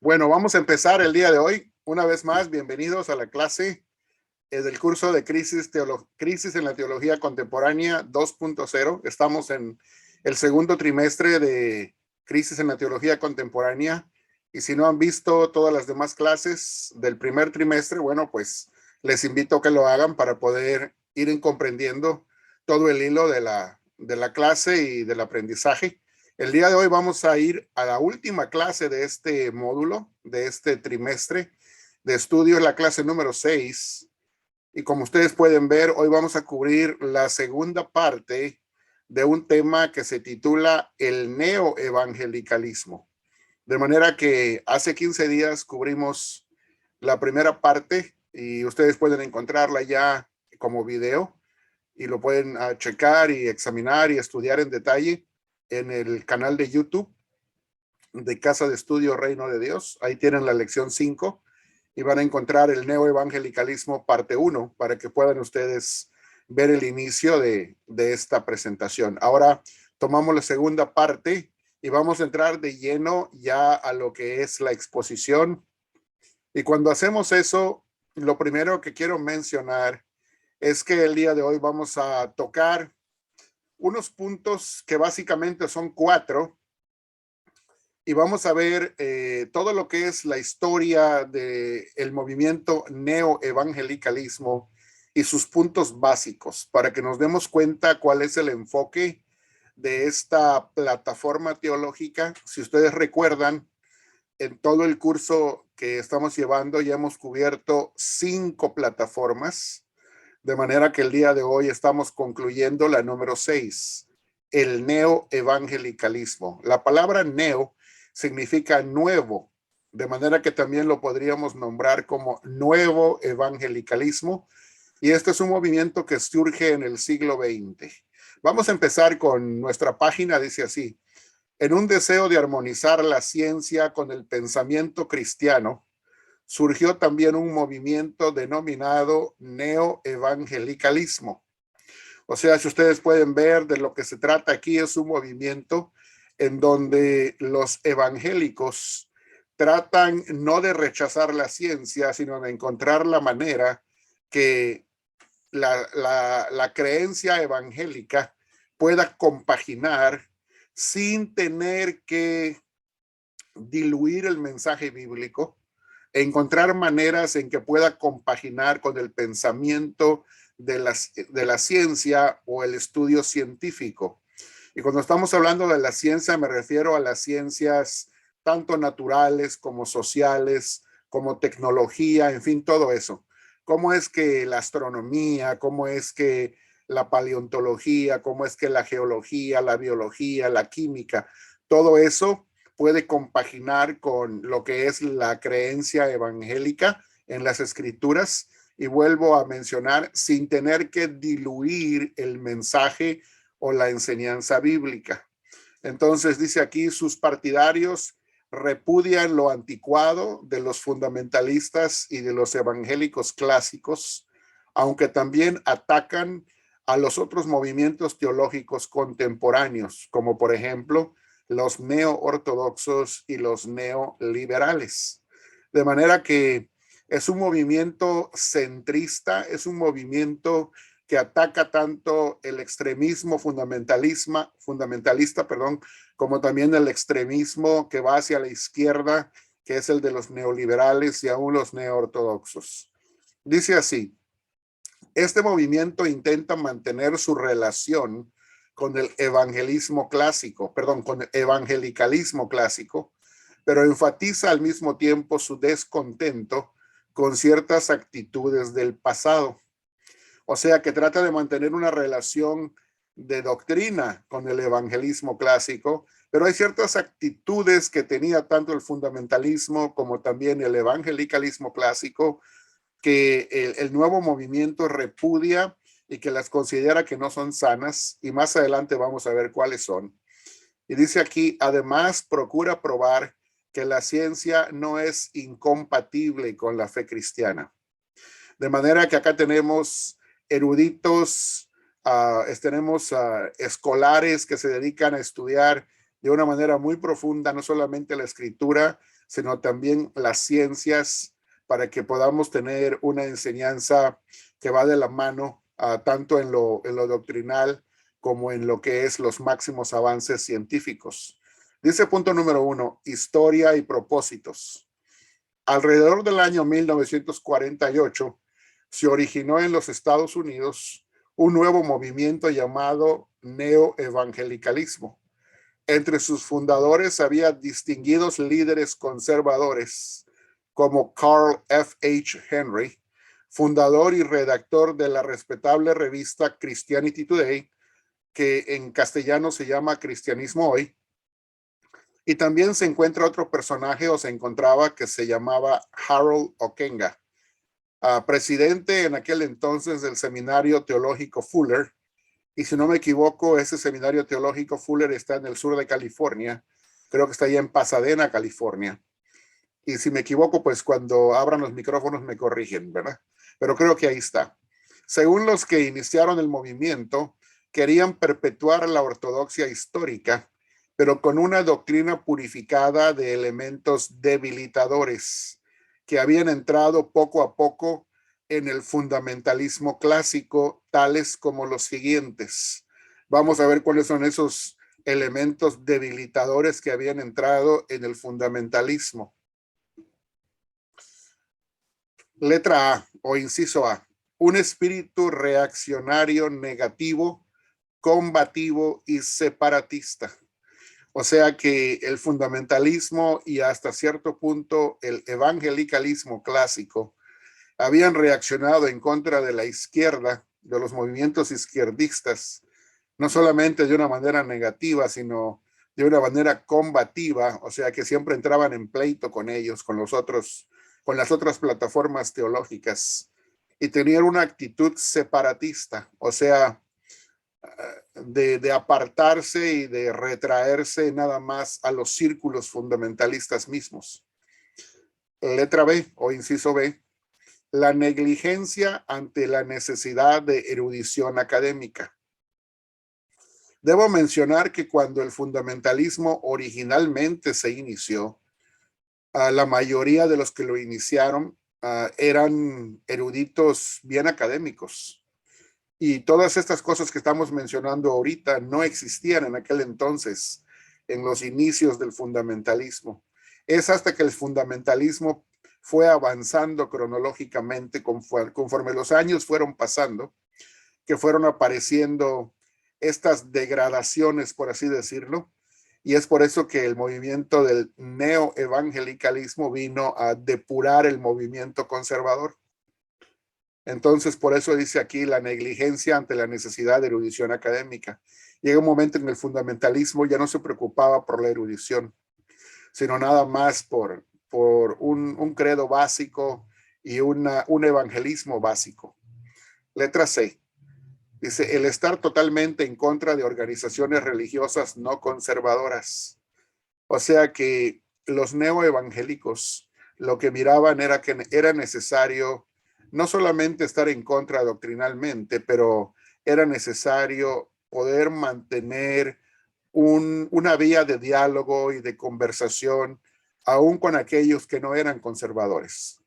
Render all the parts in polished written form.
Bueno, vamos a empezar el día de hoy. Una vez más, bienvenidos a la clase del curso de Crisis en la Teología Contemporánea 2.0. Estamos en el segundo trimestre de Crisis en la Teología Contemporánea. Y si no han visto todas las demás clases del primer trimestre, bueno, pues les invito a que lo hagan para poder ir comprendiendo todo el hilo de la clase y del aprendizaje. El día de hoy vamos a ir a la última clase de este módulo, de este trimestre de estudio, la clase número 6. Y como ustedes pueden ver, hoy vamos a cubrir la segunda parte de un tema que se titula el neoevangelicalismo. De manera que hace 15 días cubrimos la primera parte y ustedes pueden encontrarla ya como video y lo pueden checar y examinar y estudiar en detalle en el canal de YouTube de Casa de Estudio Reino de Dios. Ahí tienen la lección 5 y van a encontrar el neoevangelicalismo parte 1 para que puedan ustedes ver el inicio de esta presentación. Ahora tomamos la segunda parte y vamos a entrar de lleno ya a lo que es la exposición. Y cuando hacemos eso, lo primero que quiero mencionar es que el día de hoy vamos a tocar unos puntos que básicamente son 4 y vamos a ver todo lo que es la historia del movimiento neoevangelicalismo y sus puntos básicos para que nos demos cuenta cuál es el enfoque de esta plataforma teológica. Si ustedes recuerdan, en todo el curso que estamos llevando ya hemos cubierto 5 plataformas, de manera que el día de hoy estamos concluyendo la número 6, el neoevangelicalismo. La palabra neo significa nuevo, de manera que también lo podríamos nombrar como nuevo evangelicalismo. Y este es un movimiento que surge en el siglo XX. Vamos a empezar con nuestra página, dice así: en un deseo de armonizar la ciencia con el pensamiento cristiano, surgió también un movimiento denominado neoevangelicalismo. O sea, si ustedes pueden ver, de lo que se trata aquí es un movimiento en donde los evangélicos tratan no de rechazar la ciencia, sino de encontrar la manera que la creencia evangélica pueda compaginar sin tener que diluir el mensaje bíblico, encontrar maneras en que pueda compaginar con el pensamiento de la ciencia o el estudio científico. Y cuando estamos hablando de la ciencia, me refiero a las ciencias tanto naturales como sociales, como tecnología, en fin, todo eso. ¿Cómo es que la astronomía, cómo es que la paleontología, cómo es que la geología, la biología, la química, todo eso puede compaginar con lo que es la creencia evangélica en las escrituras? Y vuelvo a mencionar, sin tener que diluir el mensaje o la enseñanza bíblica. Entonces dice aquí, sus partidarios repudian lo anticuado de los fundamentalistas y de los evangélicos clásicos, aunque también atacan a los otros movimientos teológicos contemporáneos, como por ejemplo los neoortodoxos y los neoliberales. De manera que es un movimiento centrista, es un movimiento que ataca tanto el extremismo fundamentalista, como también el extremismo que va hacia la izquierda, que es el de los neoliberales y aún los neoortodoxos. Dice así: este movimiento intenta mantener su relación con el evangelismo clásico, con el evangelicalismo clásico, pero enfatiza al mismo tiempo su descontento con ciertas actitudes del pasado. O sea, que trata de mantener una relación de doctrina con el evangelismo clásico, pero hay ciertas actitudes que tenía tanto el fundamentalismo como también el evangelicalismo clásico que el nuevo movimiento repudia y que las considera que no son sanas, y más adelante vamos a ver cuáles son. Y dice aquí, además procura probar que la ciencia no es incompatible con la fe cristiana. De manera que acá tenemos eruditos, tenemos escolares que se dedican a estudiar de una manera muy profunda, no solamente la escritura, sino también las ciencias para que podamos tener una enseñanza que va de la mano tanto en lo doctrinal como en lo que es los máximos avances científicos. Dice punto número 1, historia y propósitos. Alrededor del año 1948 se originó en los Estados Unidos un nuevo movimiento llamado neoevangelicalismo. Entre sus fundadores había distinguidos líderes conservadores como Carl F. H. Henry, fundador y redactor de la respetable revista Christianity Today, que en castellano se llama Cristianismo Hoy. Y también se encuentra otro personaje, o se encontraba, que se llamaba Harold Ockenga, presidente en aquel entonces del Seminario Teológico Fuller. Y si no me equivoco, ese Seminario Teológico Fuller está en el sur de California. Creo que está allá en Pasadena, California. Y si me equivoco, pues cuando abran los micrófonos me corrigen, ¿verdad? Pero creo que ahí está. Según los que iniciaron el movimiento, querían perpetuar la ortodoxia histórica, pero con una doctrina purificada de elementos debilitadores que habían entrado poco a poco en el fundamentalismo clásico, tales como los siguientes. Vamos a ver cuáles son esos elementos debilitadores que habían entrado en el fundamentalismo. Letra A o inciso A. Un espíritu reaccionario negativo, combativo y separatista. O sea que el fundamentalismo y hasta cierto punto el evangelicalismo clásico habían reaccionado en contra de la izquierda, de los movimientos izquierdistas, no solamente de una manera negativa, sino de una manera combativa, o sea que siempre entraban en pleito con ellos, con los otros, con las otras plataformas teológicas, y tenían una actitud separatista, o sea, de apartarse y de retraerse nada más a los círculos fundamentalistas mismos. Letra B o inciso B. La negligencia ante la necesidad de erudición académica. Debo mencionar que cuando el fundamentalismo originalmente se inició, la mayoría de los que lo iniciaron eran eruditos bien académicos. Y todas estas cosas que estamos mencionando ahorita no existían en aquel entonces, en los inicios del fundamentalismo. Es hasta que el fundamentalismo fue avanzando cronológicamente conforme los años fueron pasando, que fueron apareciendo estas degradaciones, por así decirlo, y es por eso que el movimiento del neoevangelicalismo vino a depurar el movimiento conservador. Entonces, por eso dice aquí la negligencia ante la necesidad de erudición académica. Llega un momento en el fundamentalismo ya no se preocupaba por la erudición, sino nada más por un credo básico y un evangelismo básico. Letra C. Dice, el estar totalmente en contra de organizaciones religiosas no conservadoras. O sea que los neoevangélicos lo que miraban era que era necesario no solamente estar en contra doctrinalmente, pero era necesario poder mantener una vía de diálogo y de conversación aún con aquellos que no eran conservadores,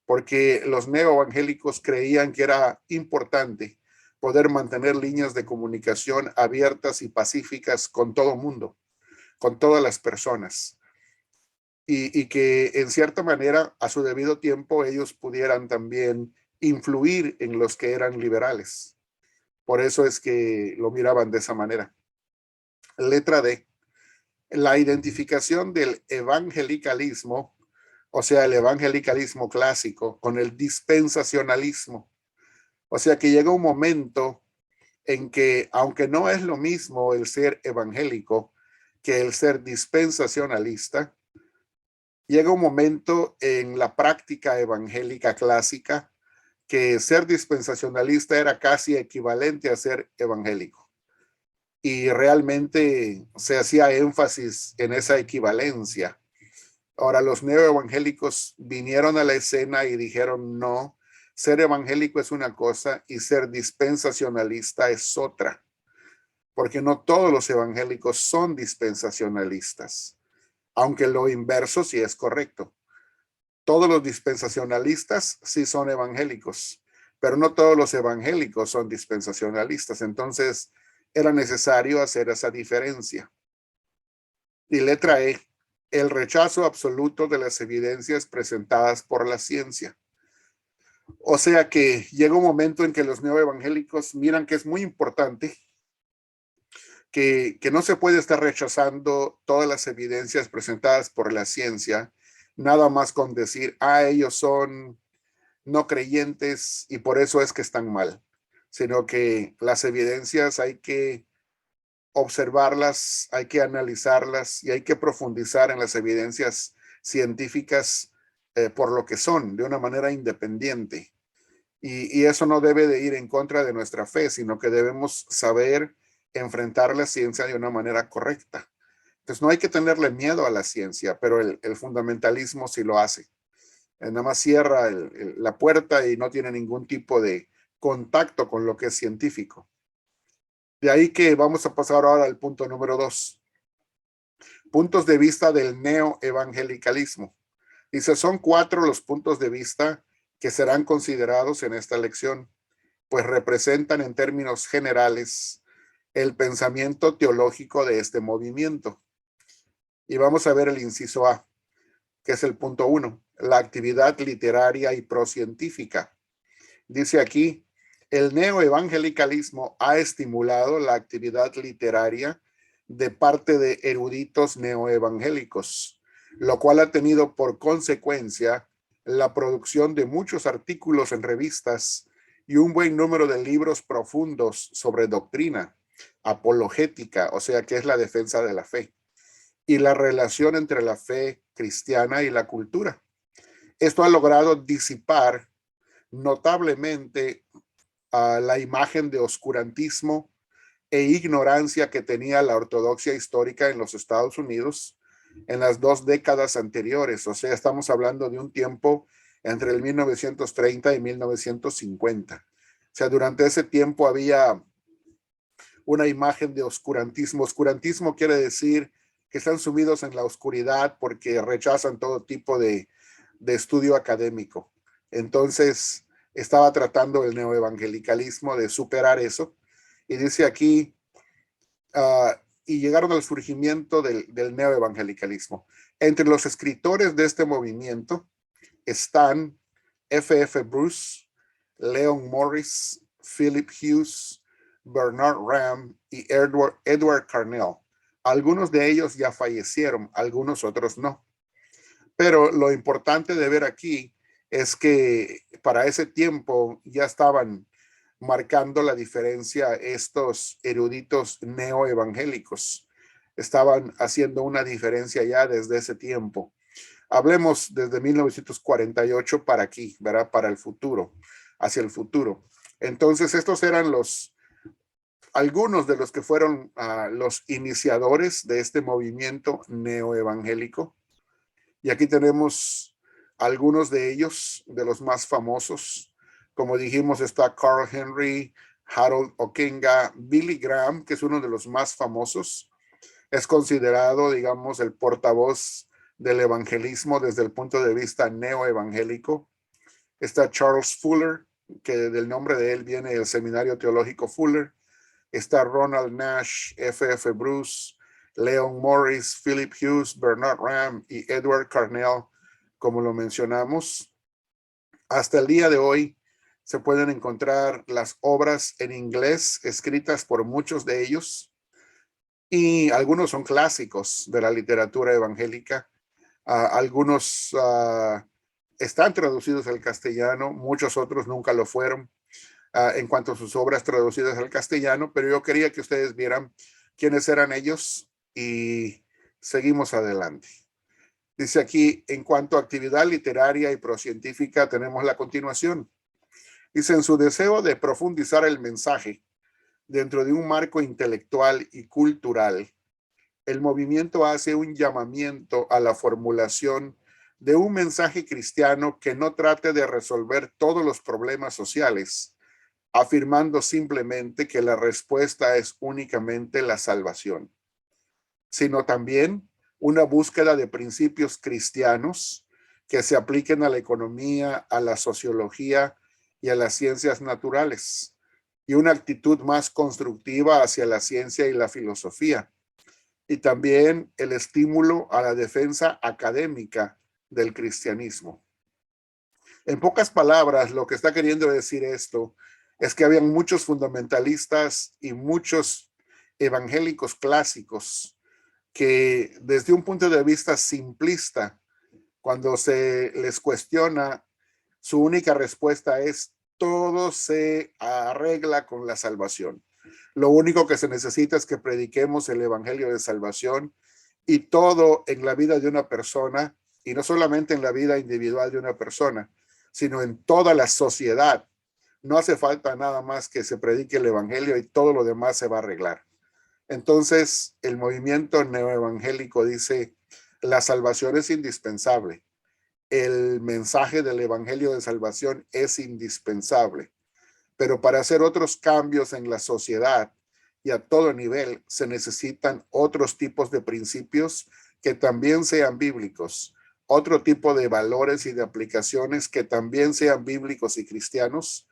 porque los neoevangélicos creían que era importante poder mantener líneas de comunicación abiertas y pacíficas con todo mundo, con todas las personas, y que en cierta manera a su debido tiempo ellos pudieran también influir en los que eran liberales. Por eso es que lo miraban de esa manera. Letra D. La identificación del evangelicalismo, o sea, el evangelicalismo clásico, con el dispensacionalismo. O sea que llega un momento en que, aunque no es lo mismo el ser evangélico que el ser dispensacionalista, llega un momento en la práctica evangélica clásica que ser dispensacionalista era casi equivalente a ser evangélico. Y realmente se hacía énfasis en esa equivalencia. Ahora, los neoevangélicos vinieron a la escena y dijeron, no, ser evangélico es una cosa y ser dispensacionalista es otra, porque no todos los evangélicos son dispensacionalistas. aunque lo inverso sí es correcto. Todos los dispensacionalistas sí son evangélicos, pero no todos los evangélicos son dispensacionalistas. Entonces era necesario hacer esa diferencia. Y letra E, el rechazo absoluto de las evidencias presentadas por la ciencia. O sea que llega un momento en que los neoevangélicos miran que es muy importante que no se puede estar rechazando todas las evidencias presentadas por la ciencia, nada más con decir, ellos son no creyentes y por eso es que están mal, sino que las evidencias hay que observarlas, hay que analizarlas y hay que profundizar en las evidencias científicas por lo que son, de una manera independiente. Y eso no debe de ir en contra de nuestra fe, sino que debemos saber enfrentar la ciencia de una manera correcta. Entonces no hay que tenerle miedo a la ciencia, pero el fundamentalismo sí lo hace. Nada más cierra la puerta y no tiene ningún tipo de contacto con lo que es científico. De ahí que vamos a pasar ahora al punto número 2. Puntos de vista del neoevangelicalismo. Dice, son 4 los puntos de vista que serán considerados en esta lección, pues representan en términos generales el pensamiento teológico de este movimiento. Y vamos a ver el inciso A, que es el punto 1, la actividad literaria y procientífica. Dice aquí, el neoevangelicalismo ha estimulado la actividad literaria de parte de eruditos neoevangélicos, lo cual ha tenido por consecuencia la producción de muchos artículos en revistas y un buen número de libros profundos sobre doctrina, apologética, o sea, que es la defensa de la fe, y la relación entre la fe cristiana y la cultura. Esto ha logrado disipar notablemente la imagen de oscurantismo e ignorancia que tenía la ortodoxia histórica en los Estados Unidos en las 2 décadas anteriores. O sea, estamos hablando de un tiempo entre el 1930 y 1950. O sea, durante ese tiempo había una imagen de oscurantismo. Oscurantismo quiere decir que están sumidos en la oscuridad porque rechazan todo tipo de estudio académico. Entonces, estaba tratando el neoevangelicalismo de superar eso. Y dice aquí, y llegaron al surgimiento del neoevangelicalismo. Entre los escritores de este movimiento están F.F. Bruce, Leon Morris, Philip Hughes, Bernard Ramm y Edward Carnell. Algunos de ellos ya fallecieron, algunos otros no. Pero lo importante de ver aquí es que para ese tiempo ya estaban marcando la diferencia estos eruditos neoevangélicos. Estaban haciendo una diferencia ya desde ese tiempo. Hablemos desde 1948 para aquí, ¿verdad? Para el futuro, hacia el futuro. Entonces, estos eran algunos de los que fueron los iniciadores de este movimiento neoevangélico. Y aquí tenemos algunos de ellos, de los más famosos. Como dijimos, está Carl Henry, Harold Ockenga, Billy Graham, que es uno de los más famosos. Es considerado, digamos, el portavoz del evangelismo desde el punto de vista neoevangélico. Está Charles Fuller, que del nombre de él viene el Seminario Teológico Fuller. Está Ronald Nash, F.F. Bruce, Leon Morris, Philip Hughes, Bernard Ramm y Edward Carnell, como lo mencionamos. Hasta el día de hoy se pueden encontrar las obras en inglés escritas por muchos de ellos y algunos son clásicos de la literatura evangélica. Algunos están traducidos al castellano, muchos otros nunca lo fueron. En cuanto a sus obras traducidas al castellano, pero yo quería que ustedes vieran quiénes eran ellos y seguimos adelante. Dice aquí, en cuanto a actividad literaria y procientífica, tenemos la continuación. Dice, en su deseo de profundizar el mensaje dentro de un marco intelectual y cultural, el movimiento hace un llamamiento a la formulación de un mensaje cristiano que no trate de resolver todos los problemas sociales, afirmando simplemente que la respuesta es únicamente la salvación, sino también una búsqueda de principios cristianos que se apliquen a la economía, a la sociología y a las ciencias naturales, y una actitud más constructiva hacia la ciencia y la filosofía, y también el estímulo a la defensa académica del cristianismo. En pocas palabras, lo que está queriendo decir esto es que habían muchos fundamentalistas y muchos evangélicos clásicos que desde un punto de vista simplista, cuando se les cuestiona, su única respuesta es: todo se arregla con la salvación. Lo único que se necesita es que prediquemos el evangelio de salvación, y todo en la vida de una persona, y no solamente en la vida individual de una persona, sino en toda la sociedad. No hace falta nada más que se predique el evangelio y todo lo demás se va a arreglar. Entonces, el movimiento neoevangélico dice: la salvación es indispensable. El mensaje del evangelio de salvación es indispensable. Pero para hacer otros cambios en la sociedad y a todo nivel, se necesitan otros tipos de principios que también sean bíblicos, otro tipo de valores y de aplicaciones que también sean bíblicos y cristianos,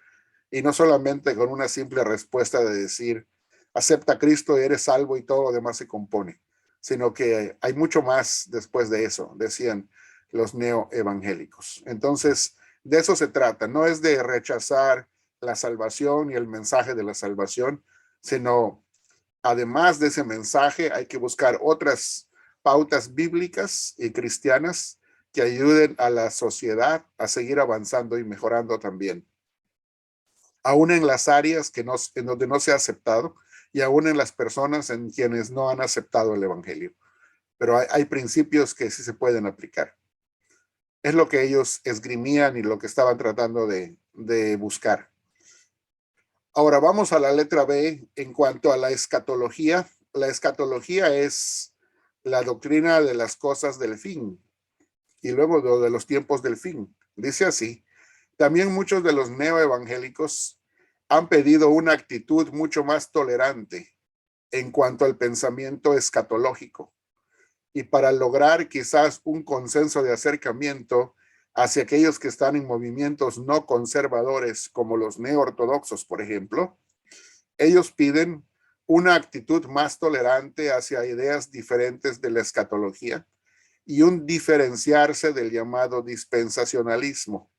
y no solamente con una simple respuesta de decir: acepta a Cristo y eres salvo y todo lo demás se compone, sino que hay mucho más después de eso, decían los neoevangélicos. Entonces, de eso se trata. No es de rechazar la salvación y el mensaje de la salvación, sino además de ese mensaje hay que buscar otras pautas bíblicas y cristianas que ayuden a la sociedad a seguir avanzando y mejorando también, aún en las áreas en donde no se ha aceptado, y aún en las personas en quienes no han aceptado el evangelio. Pero hay principios que sí se pueden aplicar. Es lo que ellos esgrimían y lo que estaban tratando de buscar. Ahora vamos a la letra B en cuanto a la escatología. La escatología es la doctrina de las cosas del fin y luego de los tiempos del fin. Dice así: también muchos de los neoevangélicos han pedido una actitud mucho más tolerante en cuanto al pensamiento escatológico, y para lograr quizás un consenso de acercamiento hacia aquellos que están en movimientos no conservadores como los neoortodoxos, por ejemplo, ellos piden una actitud más tolerante hacia ideas diferentes de la escatología y un diferenciarse del llamado dispensacionalismo.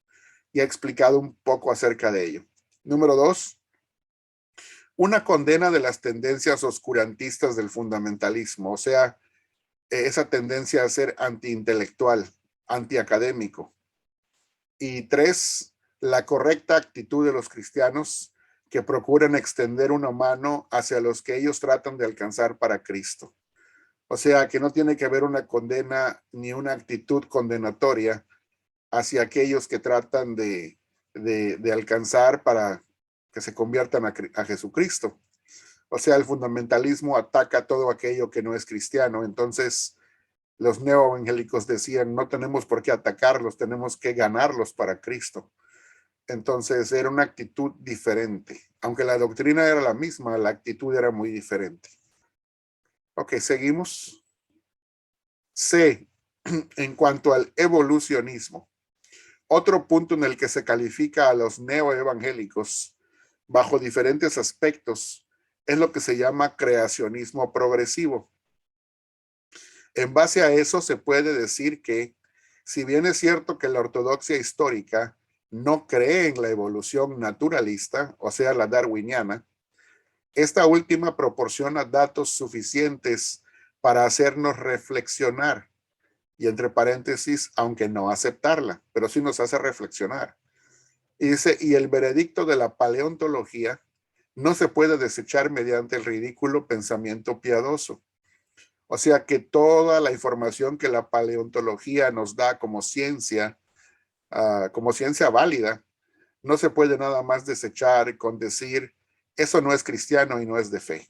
Y he explicado un poco acerca de ello. Número 2, una condena de las tendencias oscurantistas del fundamentalismo, o sea, esa tendencia a ser antiintelectual, antiacadémico. Y 3, la correcta actitud de los cristianos que procuran extender una mano hacia los que ellos tratan de alcanzar para Cristo. O sea, que no tiene que haber una condena ni una actitud condenatoria hacia aquellos que tratan de alcanzar para que se conviertan a Jesucristo. O sea, el fundamentalismo ataca todo aquello que no es cristiano. Entonces, los neoevangélicos decían: no tenemos por qué atacarlos, tenemos que ganarlos para Cristo. Entonces, era una actitud diferente. Aunque la doctrina era la misma, la actitud era muy diferente. Ok, seguimos. C, en cuanto al evolucionismo. Otro punto en el que se califica a los neoevangélicos bajo diferentes aspectos es lo que se llama creacionismo progresivo. En base a eso se puede decir que, si bien es cierto que la ortodoxia histórica no cree en la evolución naturalista, o sea, la darwiniana, esta última proporciona datos suficientes para hacernos reflexionar, y entre paréntesis, aunque no aceptarla, pero sí nos hace reflexionar. Y dice: y el veredicto de la paleontología no se puede desechar mediante el ridículo pensamiento piadoso. O sea que toda la información que la paleontología nos da como ciencia válida, no se puede nada más desechar con decir: eso no es cristiano y no es de fe,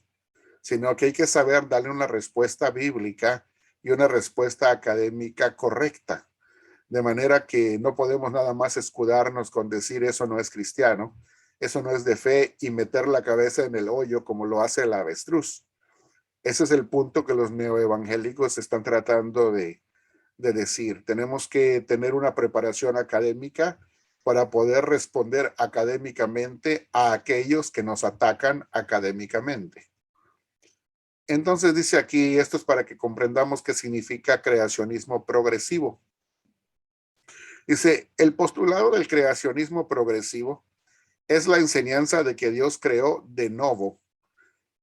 sino que hay que saber darle una respuesta bíblica y una respuesta académica correcta. De manera que no podemos nada más escudarnos con decir: eso no es cristiano, eso no es de fe, y meter la cabeza en el hoyo como lo hace el avestruz. Ese es el punto que los neoevangélicos están tratando de decir. Tenemos que tener una preparación académica para poder responder académicamente a aquellos que nos atacan académicamente. Entonces dice aquí, esto es para que comprendamos qué significa creacionismo progresivo. Dice, el postulado del creacionismo progresivo es la enseñanza de que Dios creó de nuevo.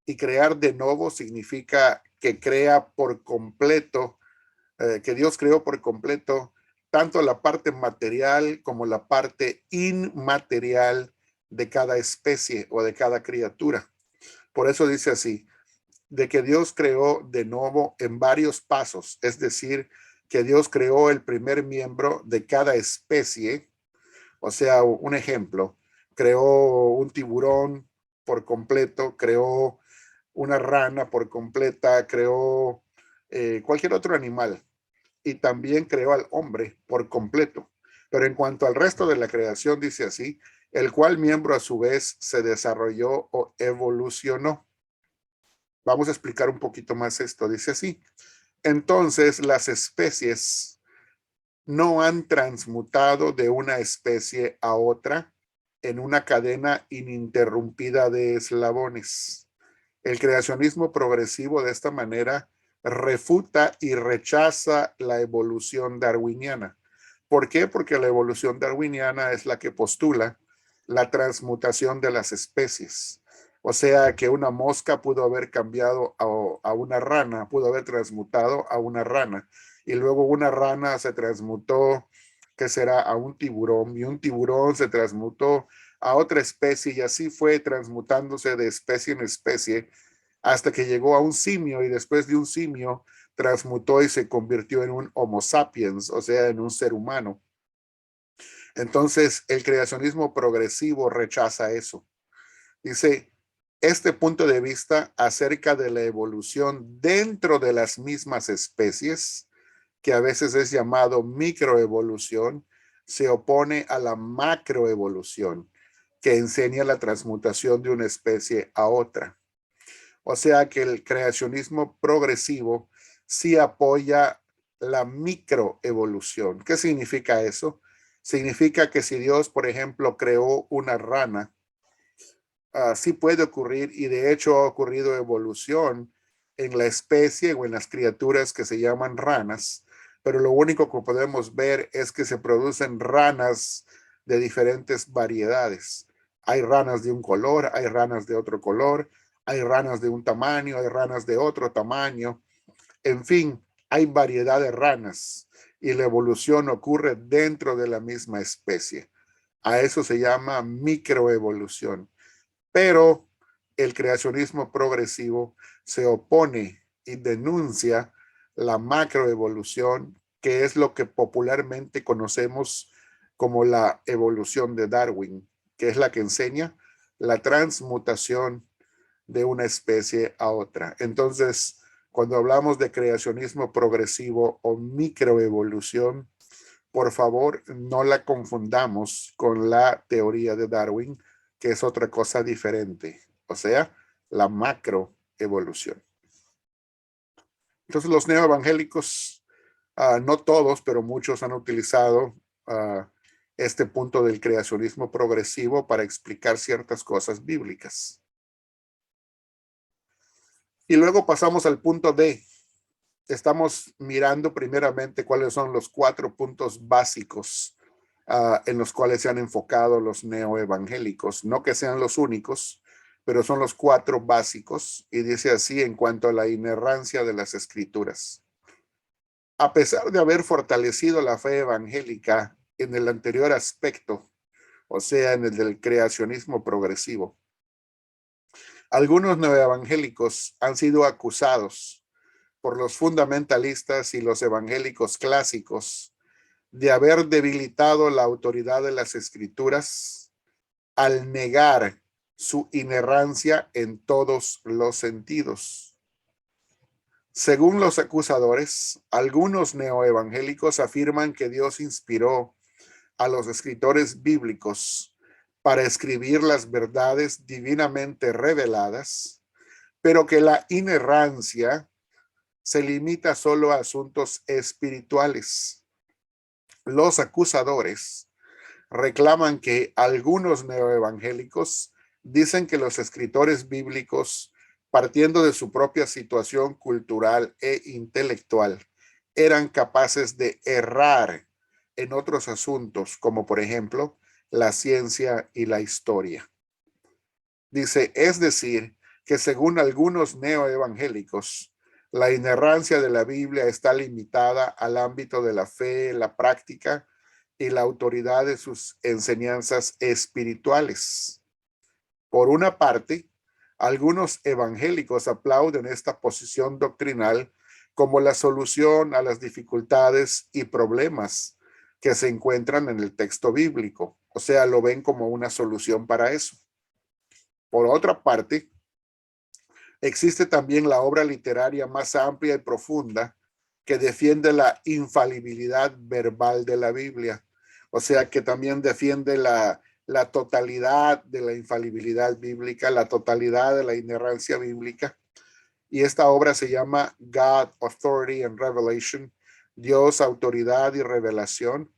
Y crear de nuevo significa que crea por completo, que Dios creó por completo tanto la parte material como la parte inmaterial de cada especie o de cada criatura. Por eso dice así, de que Dios creó de nuevo en varios pasos, es decir, que Dios creó el primer miembro de cada especie. O sea, un ejemplo, creó un tiburón por completo, creó una rana por completa, creó cualquier otro animal y también creó al hombre por completo. Pero en cuanto al resto de la creación, dice así, el cual miembro a su vez se desarrolló o evolucionó. Vamos a explicar un poquito más esto. Dice así, entonces las especies no han transmutado de una especie a otra en una cadena ininterrumpida de eslabones. El creacionismo progresivo de esta manera refuta y rechaza la evolución darwiniana. ¿Por qué? Porque la evolución darwiniana es la que postula la transmutación de las especies. O sea que una mosca pudo haber cambiado a una rana, pudo haber transmutado a una rana. Y luego una rana se transmutó, ¿qué será? A un tiburón. Y un tiburón se transmutó a otra especie y así fue transmutándose de especie en especie hasta que llegó a un simio y después de un simio transmutó y se convirtió en un Homo sapiens, o sea, en un ser humano. Entonces, el creacionismo progresivo rechaza eso. Dice, este punto de vista acerca de la evolución dentro de las mismas especies, que a veces es llamado microevolución, se opone a la macroevolución, que enseña la transmutación de una especie a otra. O sea que el creacionismo progresivo sí apoya la microevolución. ¿Qué significa eso? Significa que si Dios, por ejemplo, creó una rana, sí puede ocurrir y de hecho ha ocurrido evolución en la especie o en las criaturas que se llaman ranas, pero lo único que podemos ver es que se producen ranas de diferentes variedades. Hay ranas de un color, hay ranas de otro color, hay ranas de un tamaño, hay ranas de otro tamaño. En fin, hay variedad de ranas y la evolución ocurre dentro de la misma especie. A eso se llama microevolución. Pero el creacionismo progresivo se opone y denuncia la macroevolución, que es lo que popularmente conocemos como la evolución de Darwin, que es la que enseña la transmutación de una especie a otra. Entonces, cuando hablamos de creacionismo progresivo o microevolución, por favor, no la confundamos con la teoría de Darwin, que es otra cosa diferente, o sea, la macroevolución. Entonces, los neoevangélicos, no todos, pero muchos han utilizado este punto del creacionismo progresivo para explicar ciertas cosas bíblicas. Y luego pasamos al punto D. Estamos mirando primeramente cuáles son los 4 puntos básicos en los cuales se han enfocado los neoevangélicos. No que sean los únicos, pero son los 4 básicos. Y dice así en cuanto a la inerrancia de las escrituras. A pesar de haber fortalecido la fe evangélica en el anterior aspecto, o sea, en el del creacionismo progresivo, algunos neoevangélicos han sido acusados por los fundamentalistas y los evangélicos clásicos de haber debilitado la autoridad de las escrituras al negar su inerrancia en todos los sentidos. Según los acusadores, algunos neoevangélicos afirman que Dios inspiró a los escritores bíblicos para escribir las verdades divinamente reveladas, pero que la inerrancia se limita solo a asuntos espirituales. Los acusadores reclaman que algunos neoevangélicos dicen que los escritores bíblicos, partiendo de su propia situación cultural e intelectual, eran capaces de errar en otros asuntos, como por ejemplo la ciencia y la historia. Dice, es decir, que según algunos neoevangélicos, la inerrancia de la Biblia está limitada al ámbito de la fe, la práctica y la autoridad de sus enseñanzas espirituales. Por una parte, algunos evangélicos aplauden esta posición doctrinal como la solución a las dificultades y problemas que se encuentran en el texto bíblico. O sea, lo ven como una solución para eso. Por otra parte, existe también la obra literaria más amplia y profunda que defiende la infalibilidad verbal de la Biblia. O sea, que también defiende la totalidad de la infalibilidad bíblica, la totalidad de la inerrancia bíblica. Y esta obra se llama God, Authority and Revelation, Dios, Autoridad y Revelación,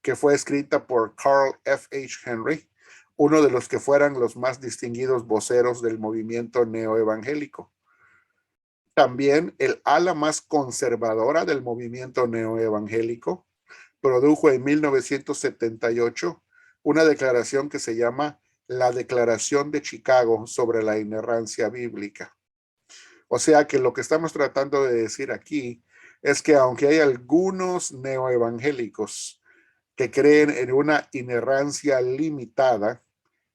que fue escrita por Carl F. H. Henry, uno de los que fueran los más distinguidos voceros del movimiento neoevangélico. También el ala más conservadora del movimiento neoevangélico produjo en 1978 una declaración que se llama la Declaración de Chicago sobre la inerrancia bíblica. O sea que lo que estamos tratando de decir aquí es que aunque hay algunos neoevangélicos que creen en una inerrancia limitada,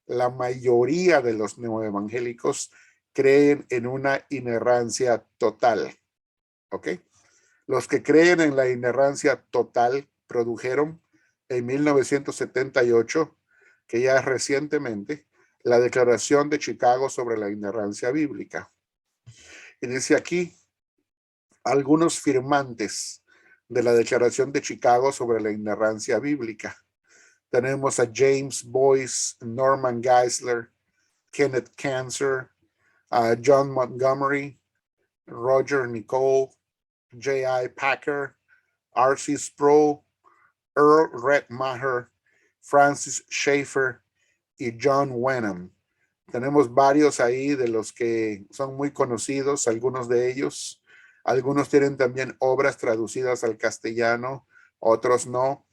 la mayoría de los neoevangélicos creen en una inerrancia total. ¿Ok? Los que creen en la inerrancia total produjeron en 1978, que ya es recientemente, la Declaración de Chicago sobre la inerrancia bíblica. Y dice aquí, algunos firmantes de la Declaración de Chicago sobre la inerrancia bíblica. Tenemos a James Boyce, Norman Geisler, Kenneth Cancer, John Montgomery, Roger Nicole, J.I. Packer, R.C. Sproul, Earl Redmacher, Francis Schaeffer y John Wenham. Tenemos varios ahí de los que son muy conocidos, algunos de ellos. Algunos tienen también obras traducidas al castellano, otros no,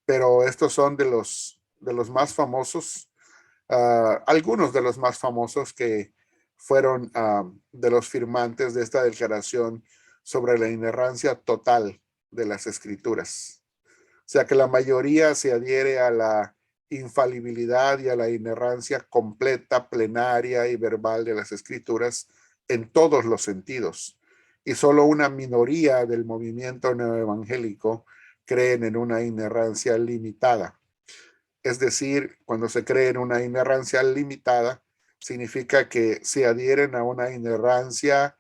pero estos son de los más famosos, algunos de los más famosos que fueron de los firmantes de esta declaración sobre la inerrancia total de las escrituras. O sea que la mayoría se adhiere a la infalibilidad y a la inerrancia completa, plenaria y verbal de las escrituras en todos los sentidos. Y solo una minoría del movimiento neoevangélico creen en una inerrancia limitada. Es decir, cuando se cree en una inerrancia limitada, significa que se adhieren a una inerrancia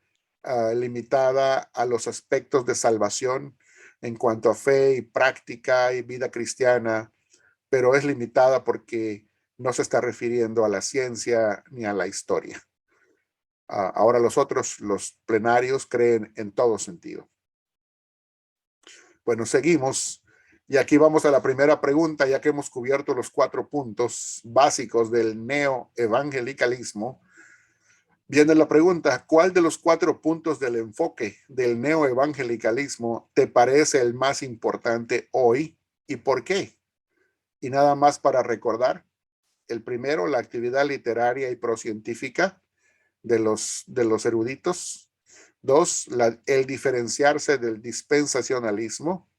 limitada a los aspectos de salvación en cuanto a fe y práctica y vida cristiana, pero es limitada porque no se está refiriendo a la ciencia ni a la historia. Ahora los otros, los plenarios, creen en todo sentido. Bueno, seguimos. Y aquí vamos a la primera pregunta, ya que hemos cubierto los 4 puntos básicos del neoevangelicalismo. Viene la pregunta, ¿cuál de los 4 puntos del enfoque del neoevangelicalismo te parece el más importante hoy y por qué? Y nada más para recordar, el primero, la actividad literaria y procientífica de los eruditos. 2, el diferenciarse del dispensacionalismo.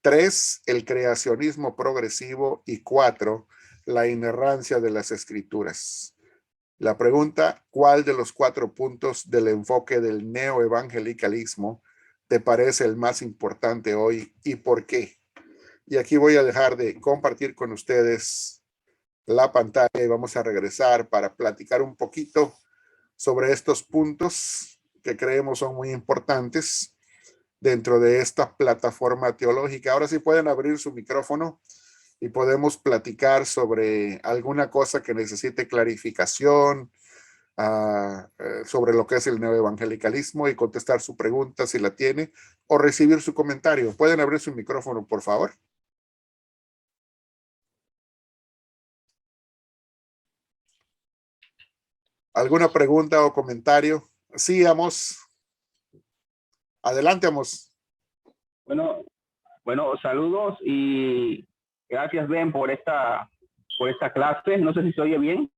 3, el creacionismo progresivo. Y 4, la inerrancia de las escrituras. La pregunta, ¿cuál de los 4 puntos del enfoque del neoevangelicalismo te parece el más importante hoy y por qué? Y aquí voy a dejar de compartir con ustedes la pantalla y vamos a regresar para platicar un poquito sobre estos puntos que creemos son muy importantes dentro de esta plataforma teológica. Ahora sí pueden abrir su micrófono y podemos platicar sobre alguna cosa que necesite clarificación, sobre lo que es el neoevangelicalismo y contestar su pregunta si la tiene o recibir su comentario. ¿Pueden abrir su micrófono, por favor? ¿Alguna pregunta o comentario? Sí, Amos. Adelante, Amos. Bueno, saludos y gracias, Ben, por esta clase. No sé si se oye bien.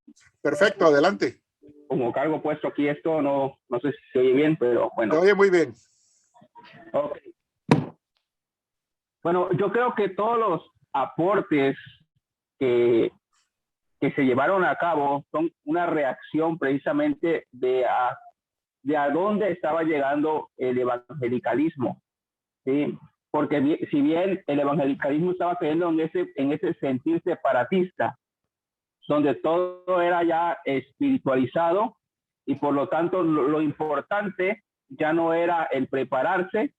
Perfecto, adelante. Como cargo puesto aquí esto, no sé si se oye bien, pero bueno. Se oye muy bien. Okay. Bueno, yo creo que todos los aportes que se llevaron a cabo son una reacción precisamente de a dónde estaba llegando el evangelicalismo, ¿sí? Porque si bien el evangelicalismo estaba cayendo en ese sentir separatista, donde todo era ya espiritualizado y por lo tanto lo importante ya no era el prepararse,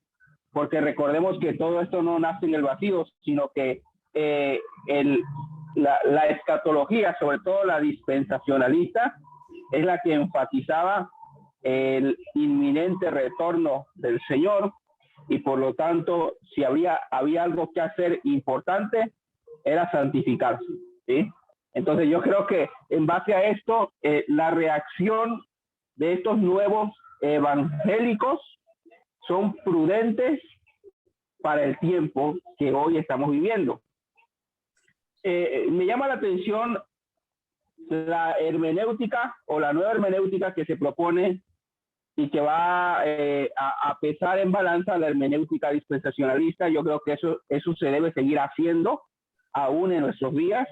porque recordemos que todo esto no nace en el vacío, sino que la escatología, sobre todo la dispensacionalista, es la que enfatizaba el inminente retorno del Señor y por lo tanto, si había algo que hacer importante, era santificarse, ¿sí? Entonces yo creo que en base a esto, la reacción de estos nuevos evangélicos son prudentes para el tiempo que hoy estamos viviendo. Me llama la atención la hermenéutica o la nueva hermenéutica que se propone y que va a pesar en balanza la hermenéutica dispensacionalista. Yo creo que eso se debe seguir haciendo aún en nuestros días.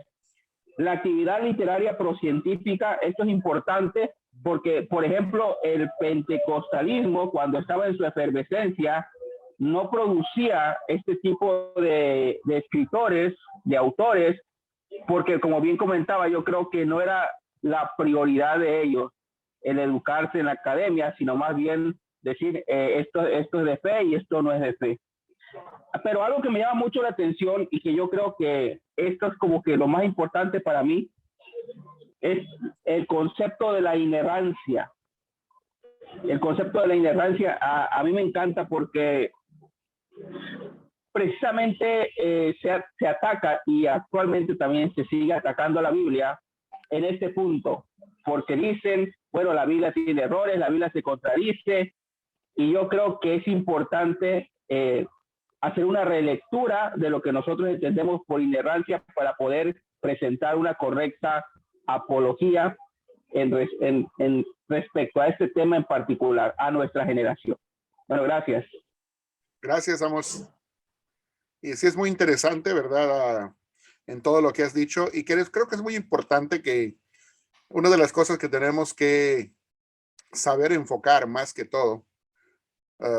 La actividad literaria procientífica, esto es importante porque, por ejemplo, el pentecostalismo, cuando estaba en su efervescencia, no producía este tipo de escritores, de autores, porque como bien comentaba, yo creo que no era la prioridad de ellos el educarse en la academia, sino más bien decir esto es de fe y esto no es de fe. Pero algo que me llama mucho la atención y que yo creo que esto es como que lo más importante para mí es el concepto de la inerrancia. El concepto de la inerrancia a mí me encanta porque precisamente se ataca y actualmente también se sigue atacando a la Biblia en este punto, porque dicen, bueno, la Biblia tiene errores, la Biblia se contradice, y yo creo que es importante hacer una relectura de lo que nosotros entendemos por inerrancia para poder presentar una correcta apología en respecto a este tema en particular, a nuestra generación. Bueno, gracias. Gracias, Amos. Y sí es muy interesante, ¿verdad? En todo lo que has dicho. Y creo que es muy importante que una de las cosas que tenemos que saber enfocar más que todo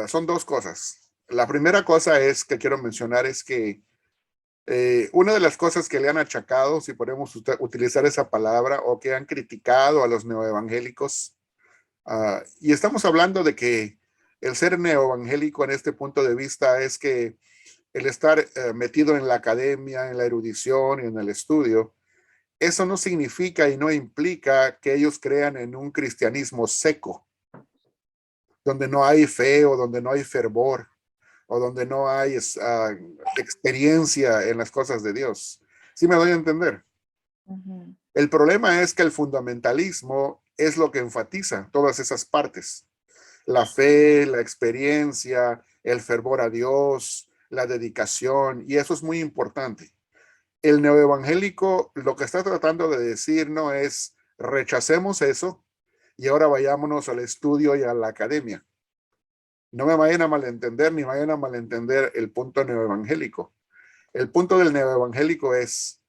son dos cosas. La primera cosa que quiero mencionar es que una de las cosas que le han achacado, si podemos utilizar esa palabra, o que han criticado a los neoevangélicos, y estamos hablando de que el ser neoevangélico en este punto de vista es que el estar metido en la academia, en la erudición y en el estudio, eso no significa y no implica que ellos crean en un cristianismo seco, donde no hay fe o donde no hay fervor o donde no hay experiencia en las cosas de Dios. ¿Sí me doy a entender? El problema es que el fundamentalismo es lo que enfatiza todas esas partes. La fe, la experiencia, el fervor a Dios, la dedicación, y eso es muy importante. El neoevangélico lo que está tratando de decir no es rechacemos eso y ahora vayámonos al estudio y a la academia. No me vayan a malentender ni vayan a malentender el punto neoevangélico. El punto del neoevangélico es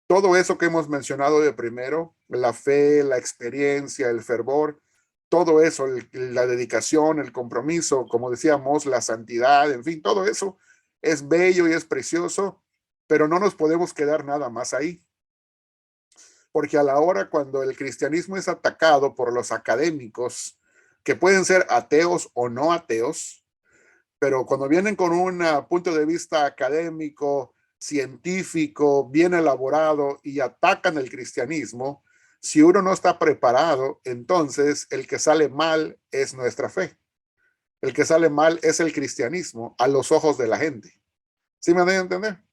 todo eso que hemos mencionado de primero, la fe, la experiencia, el fervor, todo eso, la dedicación, el compromiso, como decíamos, la santidad, en fin, todo eso es bello y es precioso, pero no nos podemos quedar nada más ahí. Porque a la hora cuando el cristianismo es atacado por los académicos, que pueden ser ateos o no ateos, pero cuando vienen con un punto de vista académico, científico, bien elaborado y atacan el cristianismo, Si uno no está preparado, entonces el que sale mal es nuestra fe. El que sale mal es el cristianismo a los ojos de la gente. ¿Sí me deben entender?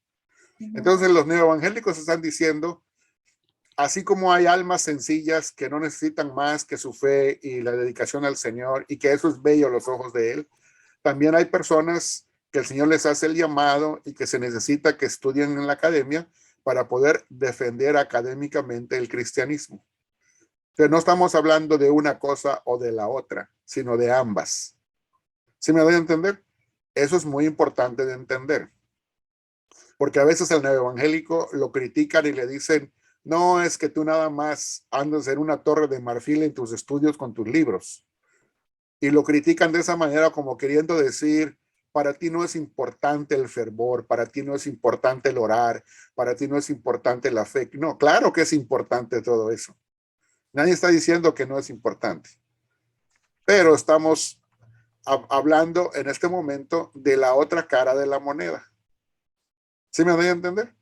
Entonces los neoevangélicos están diciendo, así como hay almas sencillas que no necesitan más que su fe y la dedicación al Señor y que eso es bello a los ojos de Él, también hay personas que el Señor les hace el llamado y que se necesita que estudien en la academia para poder defender académicamente el cristianismo. Entonces no estamos hablando de una cosa o de la otra, sino de ambas. ¿Sí me doy a entender? Eso es muy importante de entender. Porque a veces el neoevangélico lo critican y le dicen, no, es que tú nada más andas en una torre de marfil en tus estudios con tus libros. Y lo critican de esa manera como queriendo decir, para ti no es importante el fervor, para ti no es importante el orar, para ti no es importante la fe. No, claro que es importante todo eso. Nadie está diciendo que no es importante. Pero estamos hablando en este momento de la otra cara de la moneda. ¿Sí me doy a entender?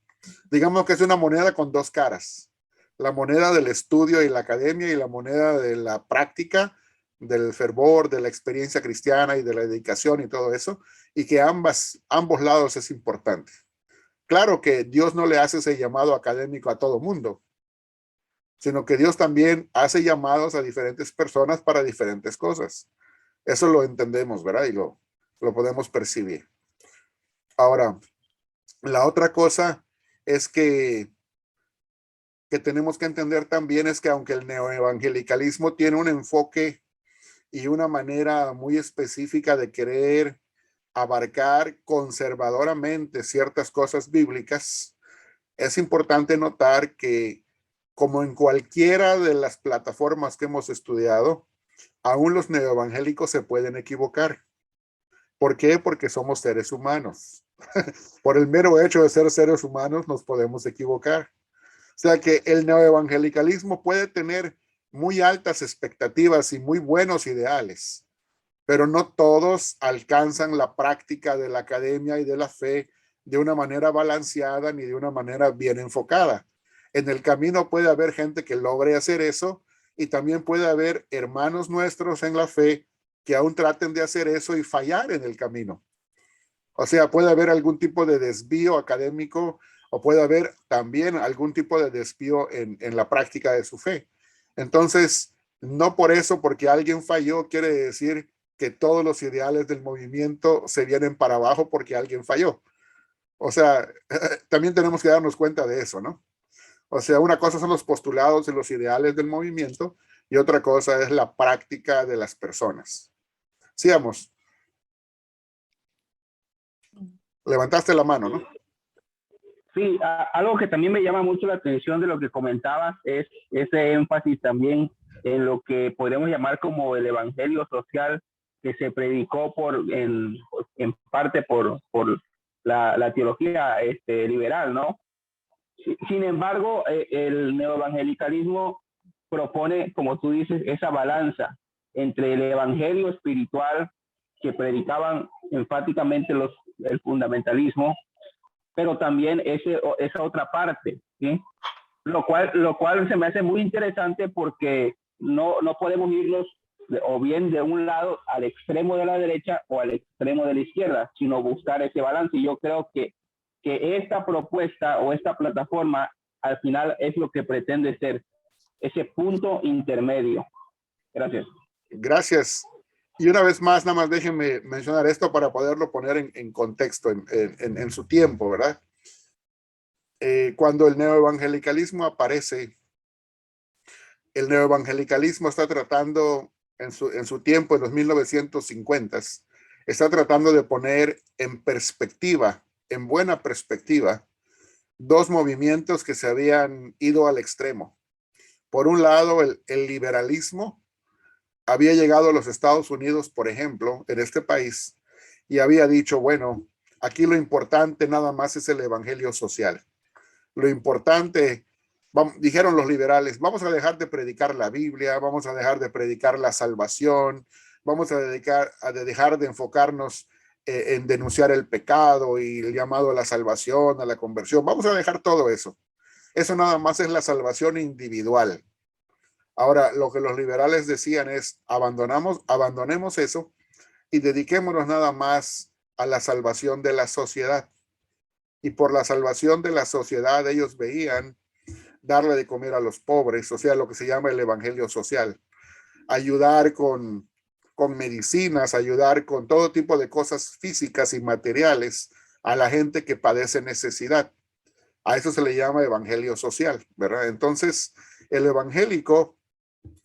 Digamos que es una moneda con dos caras. La moneda del estudio y la academia y la moneda de la práctica, del fervor, de la experiencia cristiana y de la dedicación y todo eso. Y que ambos lados es importante. Claro que Dios no le hace ese llamado académico a todo mundo, sino que Dios también hace llamados a diferentes personas para diferentes cosas. Eso lo entendemos, ¿verdad? Y lo podemos percibir. Ahora, la otra cosa es que tenemos que entender también es que aunque el neoevangelicalismo tiene un enfoque y una manera muy específica de querer abarcar conservadoramente ciertas cosas bíblicas, es importante notar que como en cualquiera de las plataformas que hemos estudiado, aún los neoevangélicos se pueden equivocar. ¿Por qué? Porque somos seres humanos. Por el mero hecho de ser seres humanos nos podemos equivocar. O sea que el neoevangelicalismo puede tener muy altas expectativas y muy buenos ideales, pero no todos alcanzan la práctica de la academia y de la fe de una manera balanceada ni de una manera bien enfocada. En el camino puede haber gente que logre hacer eso y también puede haber hermanos nuestros en la fe que aún traten de hacer eso y fallar en el camino. O sea, puede haber algún tipo de desvío académico o puede haber también algún tipo de desvío en la práctica de su fe. Entonces, no por eso, porque alguien falló, quiere decir que todos los ideales del movimiento se vienen para abajo porque alguien falló. O sea, también tenemos que darnos cuenta de eso, ¿no? O sea, una cosa son los postulados y los ideales del movimiento y otra cosa es la práctica de las personas. Sigamos. Levantaste la mano, ¿no? Sí, algo que también me llama mucho la atención de lo que comentabas es ese énfasis también en lo que podemos llamar como el evangelio social que se predicó en parte por la teología liberal, ¿no? Sin embargo, el neoevangelicalismo propone, como tú dices, esa balanza entre el evangelio espiritual que predicaban enfáticamente el fundamentalismo, pero también esa otra parte, ¿sí? Lo cual se me hace muy interesante porque no podemos irnos o bien de un lado al extremo de la derecha o al extremo de la izquierda, sino buscar ese balance. Y yo creo que esta propuesta o esta plataforma al final es lo que pretende ser ese punto intermedio. Gracias. Gracias. Y una vez más, nada más déjenme mencionar esto para poderlo poner en contexto, en su tiempo, ¿verdad? Cuando el neoevangelicalismo aparece, el neoevangelicalismo está tratando en su tiempo, en los 1950s, está tratando de poner en perspectiva, en buena perspectiva, dos movimientos que se habían ido al extremo. Por un lado, el liberalismo había llegado a los Estados Unidos, por ejemplo, en este país, y había dicho, bueno, aquí lo importante nada más es el evangelio social. Lo importante, dijeron los liberales, vamos a dejar de predicar la Biblia, vamos a dejar de predicar la salvación, vamos a dejar de enfocarnos en denunciar el pecado y el llamado a la salvación, a la conversión. Vamos a dejar todo eso. Eso nada más es la salvación individual. Ahora, lo que los liberales decían es, abandonemos eso y dediquémonos nada más a la salvación de la sociedad. Y por la salvación de la sociedad ellos veían darle de comer a los pobres, o sea, lo que se llama el evangelio social, ayudar con medicinas, ayudar con todo tipo de cosas físicas y materiales a la gente que padece necesidad. A eso se le llama evangelio social, ¿verdad? Entonces, el evangélico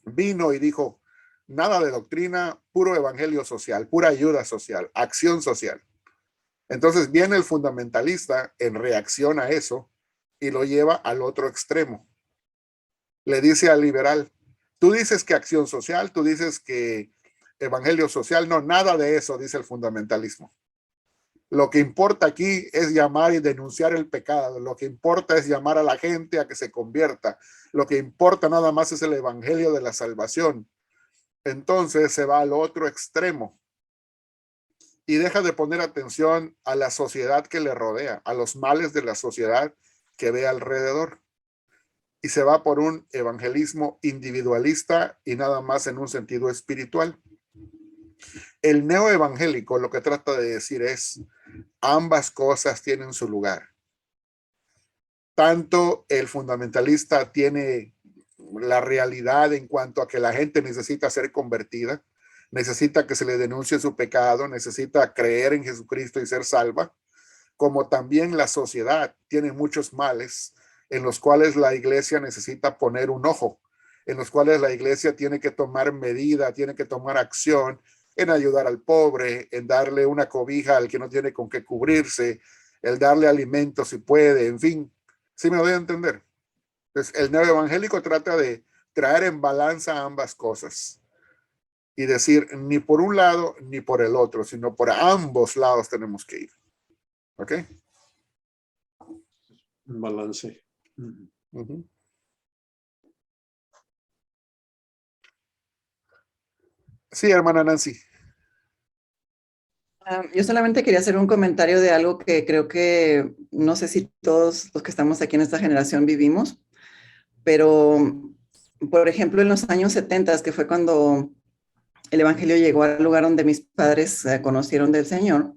vino y dijo, nada de doctrina, puro evangelio social, pura ayuda social, acción social. Entonces viene el fundamentalista en reacción a eso y lo lleva al otro extremo. Le dice al liberal, tú dices que acción social, tú dices que evangelio social, no, nada de eso, dice el fundamentalismo. Lo que importa aquí es llamar y denunciar el pecado. Lo que importa es llamar a la gente a que se convierta. Lo que importa nada más es el evangelio de la salvación. Entonces se va al otro extremo y deja de poner atención a la sociedad que le rodea, a los males de la sociedad que ve alrededor. Y se va por un evangelismo individualista y nada más en un sentido espiritual. El neoevangélico lo que trata de decir es, ambas cosas tienen su lugar. Tanto el fundamentalista tiene la realidad en cuanto a que la gente necesita ser convertida, necesita que se le denuncie su pecado, necesita creer en Jesucristo y ser salva, como también la sociedad tiene muchos males en los cuales la iglesia necesita poner un ojo, en los cuales la iglesia tiene que tomar medida, tiene que tomar acción en ayudar al pobre, en darle una cobija al que no tiene con qué cubrirse, el darle alimento si puede, en fin. ¿Sí me doy a entender? Entonces, el neoevangélico trata de traer en balanza ambas cosas y decir ni por un lado ni por el otro, sino por ambos lados tenemos que ir. ¿Ok? Un balance. Uh-huh. Sí, hermana Nancy. Yo solamente quería hacer un comentario de algo que creo que no sé si todos los que estamos aquí en esta generación vivimos, pero por ejemplo en los años 70, que fue cuando el Evangelio llegó al lugar donde mis padres conocieron del Señor,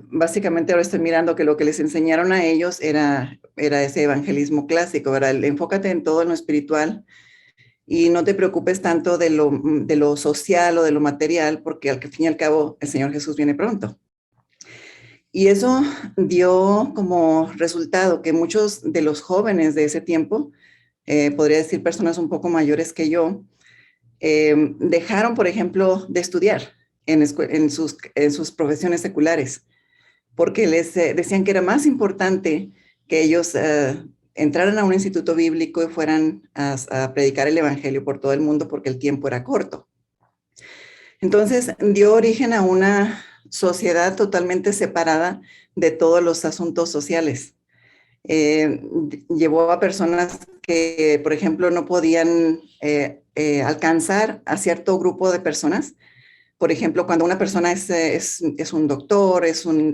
básicamente ahora estoy mirando que lo que les enseñaron a ellos era ese evangelismo clásico, ¿verdad? Enfócate en todo en lo espiritual y no te preocupes tanto de lo social o de lo material, porque al fin y al cabo el Señor Jesús viene pronto. Y eso dio como resultado que muchos de los jóvenes de ese tiempo, podría decir personas un poco mayores que yo, dejaron, por ejemplo, de estudiar en sus profesiones seculares, porque les decían que era más importante que ellos entraran a un instituto bíblico y fueran a predicar el evangelio por todo el mundo porque el tiempo era corto. Entonces dio origen a una sociedad totalmente separada de todos los asuntos sociales. Llevó a personas que, por ejemplo, no podían alcanzar a cierto grupo de personas. Por ejemplo, cuando una persona es un doctor,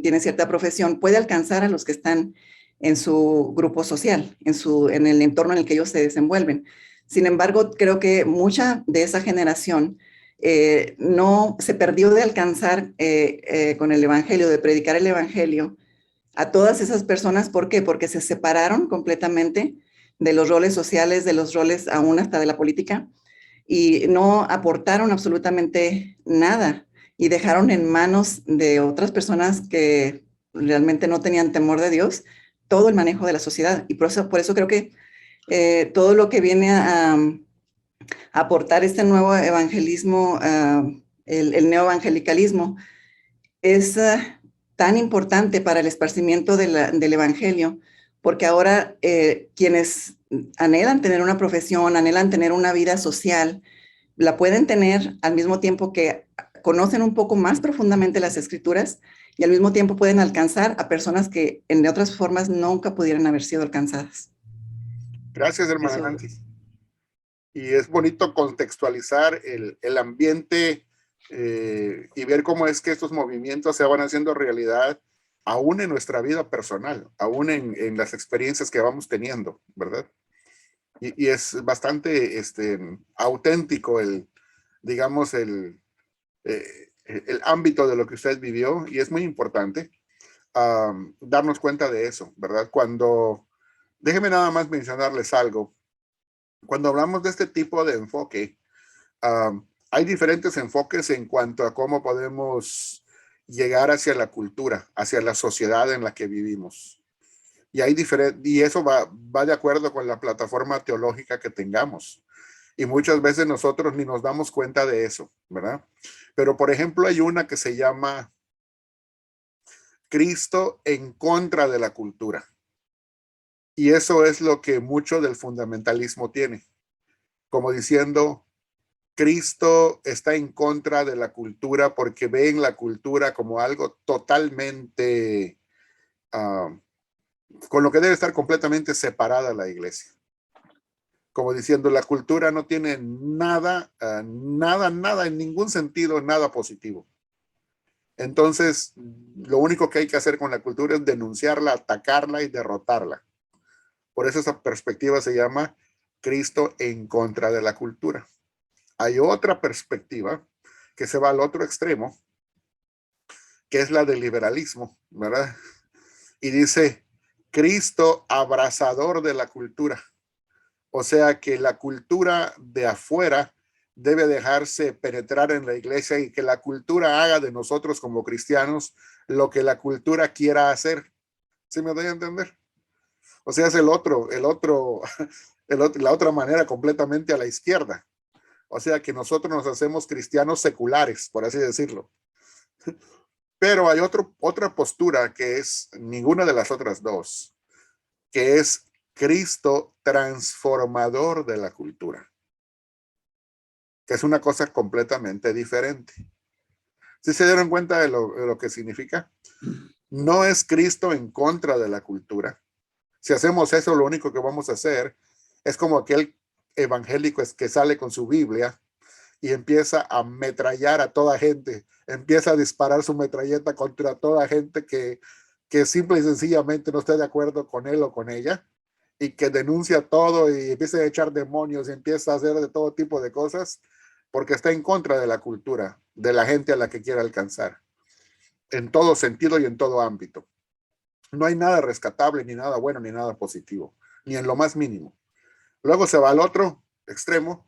tiene cierta profesión, puede alcanzar a los que están en su grupo social, en el entorno en el que ellos se desenvuelven. Sin embargo, creo que mucha de esa generación no se perdió de alcanzar con el evangelio, de predicar el evangelio a todas esas personas. ¿Por qué? Porque se separaron completamente de los roles sociales, de los roles aún hasta de la política, y no aportaron absolutamente nada y dejaron en manos de otras personas que realmente no tenían temor de Dios todo el manejo de la sociedad. Y por eso creo que todo lo que viene a aportar este nuevo evangelismo, el neoevangelicalismo, es tan importante para el esparcimiento del evangelio, porque ahora quienes anhelan tener una profesión, anhelan tener una vida social, la pueden tener al mismo tiempo que conocen un poco más profundamente las escrituras y al mismo tiempo pueden alcanzar a personas que en otras formas nunca pudieran haber sido alcanzadas. Gracias, hermana Nancy. Y es bonito contextualizar el ambiente y ver cómo es que estos movimientos se van haciendo realidad aún en nuestra vida personal, aún en las experiencias que vamos teniendo, ¿verdad? y es bastante auténtico digamos, el ámbito de lo que usted vivió, y es muy importante darnos cuenta de eso, ¿verdad? Déjenme nada más mencionarles algo. Cuando hablamos de este tipo de enfoque, hay diferentes enfoques en cuanto a cómo podemos llegar hacia la cultura, hacia la sociedad en la que vivimos. Y eso va de acuerdo con la plataforma teológica que tengamos. Y muchas veces nosotros ni nos damos cuenta de eso, ¿verdad? Pero, por ejemplo, hay una que se llama Cristo en contra de la cultura. Y eso es lo que mucho del fundamentalismo tiene, como diciendo, Cristo está en contra de la cultura porque ven la cultura como algo totalmente, uh, con lo que debe estar completamente separada la iglesia. Como diciendo, la cultura no tiene nada, nada, en ningún sentido, nada positivo. Entonces, lo único que hay que hacer con la cultura es denunciarla, atacarla y derrotarla. Por eso esa perspectiva se llama Cristo en contra de la cultura. Hay otra perspectiva que se va al otro extremo, que es la del liberalismo, ¿verdad? Y dice, Cristo abrazador de la cultura. O sea que la cultura de afuera debe dejarse penetrar en la iglesia y que la cultura haga de nosotros como cristianos lo que la cultura quiera hacer. ¿Sí me doy a entender? O sea, es la otra manera completamente a la izquierda. O sea que nosotros nos hacemos cristianos seculares, por así decirlo. Pero hay otra postura que es ninguna de las otras dos, que es Cristo transformador de la cultura, que es una cosa completamente diferente. ¿Sí se dieron cuenta de lo que significa? No es Cristo en contra de la cultura. Si hacemos eso, lo único que vamos a hacer es como aquel evangélico que sale con su Biblia y empieza a ametrallar a toda gente, empieza a disparar su metralleta contra toda gente que simple y sencillamente no esté de acuerdo con él o con ella, y que denuncia todo y empieza a echar demonios y empieza a hacer de todo tipo de cosas porque está en contra de la cultura, de la gente a la que quiere alcanzar, en todo sentido y en todo ámbito. No hay nada rescatable, ni nada bueno, ni nada positivo, ni en lo más mínimo. Luego se va al otro extremo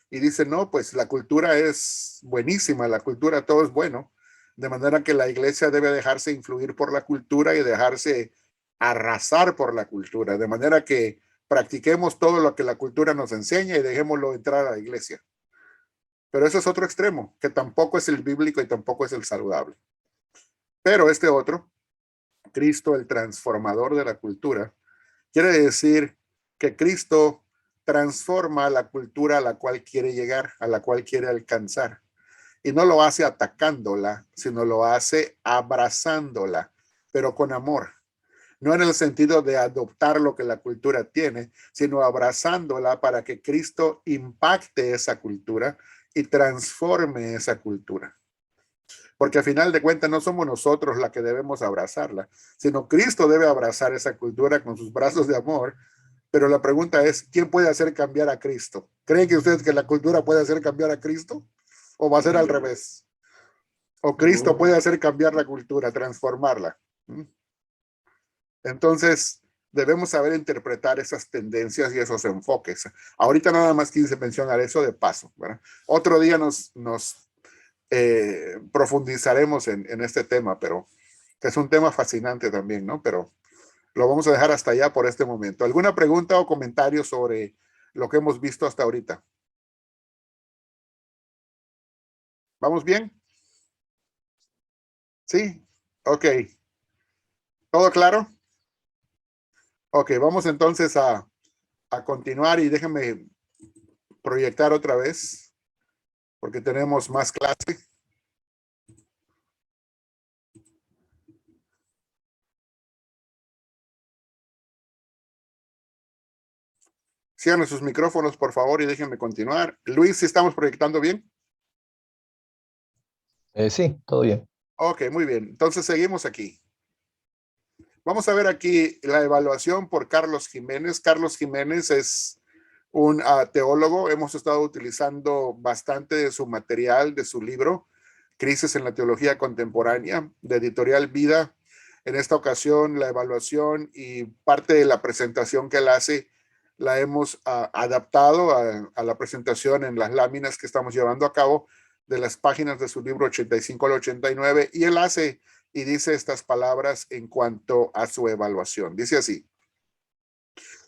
y dice, no, pues la cultura es buenísima, la cultura todo es bueno, de manera que la iglesia debe dejarse influir por la cultura y dejarse arrasar por la cultura, de manera que practiquemos todo lo que la cultura nos enseña y dejémoslo entrar a la iglesia. Pero eso es otro extremo, que tampoco es el bíblico y tampoco es el saludable. Pero este otro, Cristo el transformador de la cultura, quiere decir que Cristo transforma la cultura a la cual quiere llegar, a la cual quiere alcanzar. Y no lo hace atacándola, sino lo hace abrazándola, pero con amor. No en el sentido de adoptar lo que la cultura tiene, sino abrazándola para que Cristo impacte esa cultura y transforme esa cultura. Porque al final de cuentas no somos nosotros la que debemos abrazarla, sino Cristo debe abrazar esa cultura con sus brazos de amor. Pero la pregunta es, ¿quién puede hacer cambiar a Cristo? ¿Creen que ustedes que la cultura puede hacer cambiar a Cristo? ¿O va a ser al revés? ¿O Cristo puede hacer cambiar la cultura, transformarla? Entonces, debemos saber interpretar esas tendencias y esos enfoques. Ahorita nada más quise mencionar eso de paso, ¿verdad? Otro día nos profundizaremos en este tema, pero que es un tema fascinante también, ¿no? Pero lo vamos a dejar hasta allá por este momento. ¿Alguna pregunta o comentario sobre lo que hemos visto hasta ahorita? ¿Vamos bien? Sí, ok. ¿Todo claro? Ok, vamos entonces a continuar y déjenme proyectar otra vez porque tenemos más clase. Cierren sus micrófonos, por favor, y déjenme continuar. Luis, ¿sí estamos proyectando bien? Sí, todo bien. Ok, muy bien. Entonces seguimos aquí. Vamos a ver aquí la evaluación por Carlos Jiménez. Carlos Jiménez es un teólogo. Hemos estado utilizando bastante de su material, de su libro, Crisis en la Teología Contemporánea, de Editorial Vida. En esta ocasión, la evaluación y parte de la presentación que él hace la hemos adaptado a la presentación en las láminas que estamos llevando a cabo de las páginas de su libro 85 al 89, y él hace y dice estas palabras en cuanto a su evaluación. Dice así: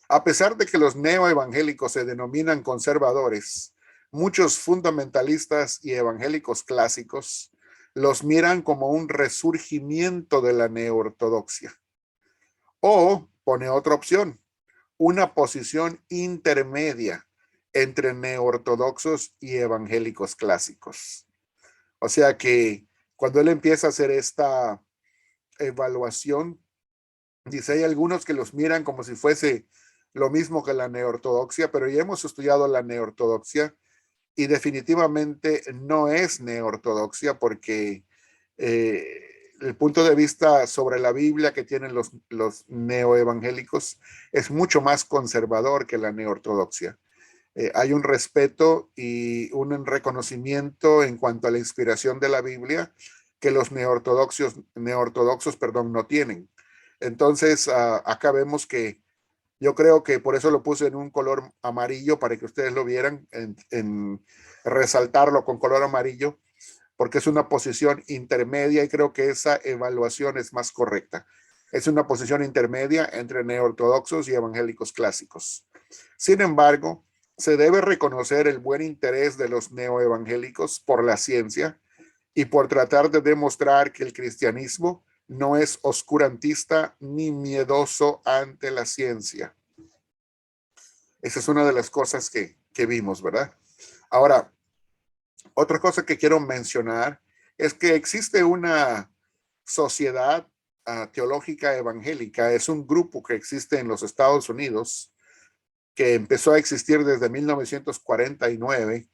a pesar de que los neoevangélicos se denominan conservadores, muchos fundamentalistas y evangélicos clásicos los miran como un resurgimiento de la neoortodoxia. O pone otra opción, una posición intermedia entre neoortodoxos y evangélicos clásicos. O sea que cuando él empieza a hacer esta evaluación, dice, hay algunos que los miran como si fuese lo mismo que la neortodoxia, pero ya hemos estudiado la neortodoxia y definitivamente no es neortodoxia, porque el punto de vista sobre la Biblia que tienen los neoevangélicos es mucho más conservador que la neortodoxia. Hay un respeto y un reconocimiento en cuanto a la inspiración de la Biblia que los neortodoxos, no tienen. Entonces, acá vemos que yo creo que por eso lo puse en un color amarillo, para que ustedes lo vieran, en resaltarlo con color amarillo, porque es una posición intermedia y creo que esa evaluación es más correcta. Es una posición intermedia entre neortodoxos y evangélicos clásicos. Sin embargo, se debe reconocer el buen interés de los neoevangélicos por la ciencia y por tratar de demostrar que el cristianismo no es oscurantista ni miedoso ante la ciencia. Esa es una de las cosas que vimos, ¿verdad? Ahora, otra cosa que quiero mencionar es que existe una sociedad teológica evangélica. Es un grupo que existe en los Estados Unidos, que empezó a existir desde 1949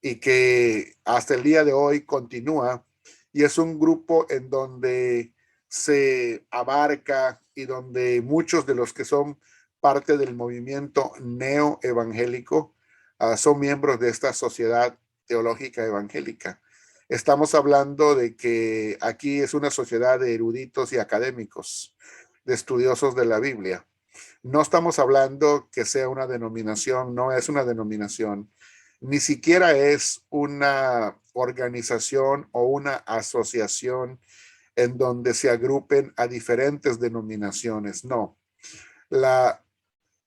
y que hasta el día de hoy continúa, y es un grupo en donde se abarca y donde muchos de los que son parte del movimiento neoevangélico son miembros de esta sociedad teológica evangélica. Estamos hablando de que aquí es una sociedad de eruditos y académicos, de estudiosos de la Biblia. No estamos hablando que sea una denominación, no es una denominación, ni siquiera es una organización o una asociación en donde se agrupen a diferentes denominaciones. No, la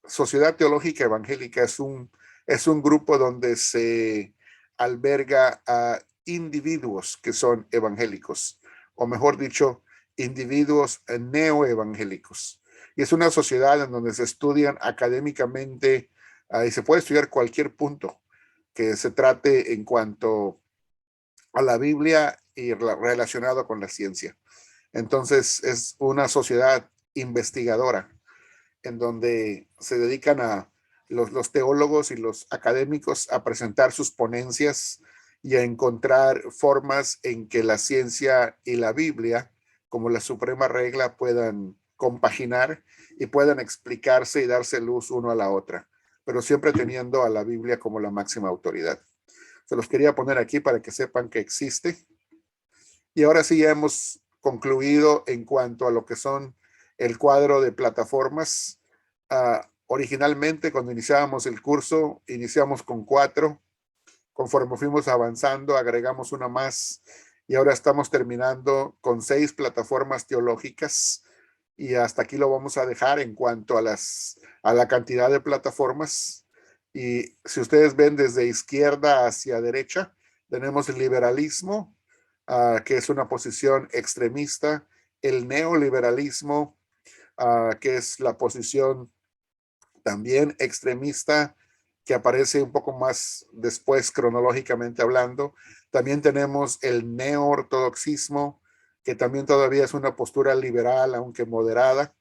Sociedad Teológica Evangélica es un grupo donde se alberga a individuos que son evangélicos, o mejor dicho, individuos neoevangélicos. Y es una sociedad en donde se estudian académicamente y se puede estudiar cualquier punto que se trate en cuanto a la Biblia y relacionado con la ciencia. Entonces es una sociedad investigadora en donde se dedican a los teólogos y los académicos a presentar sus ponencias y a encontrar formas en que la ciencia y la Biblia, como la suprema regla, puedan compaginar y puedan explicarse y darse luz uno a la otra, pero siempre teniendo a la Biblia como la máxima autoridad. Se los quería poner aquí para que sepan que existe. Y ahora sí ya hemos concluido en cuanto a lo que son el cuadro de plataformas. Originalmente, cuando iniciábamos el curso, iniciamos con 4. Conforme fuimos avanzando, agregamos una más y ahora estamos terminando con 6 plataformas teológicas, y hasta aquí lo vamos a dejar en cuanto a la cantidad de plataformas. Y si ustedes ven desde izquierda hacia derecha, tenemos el liberalismo, que es una posición extremista, el neoliberalismo, que es la posición también extremista, que aparece un poco más después cronológicamente hablando. También tenemos el neoortodoxismo, que también todavía es una postura liberal, aunque moderada.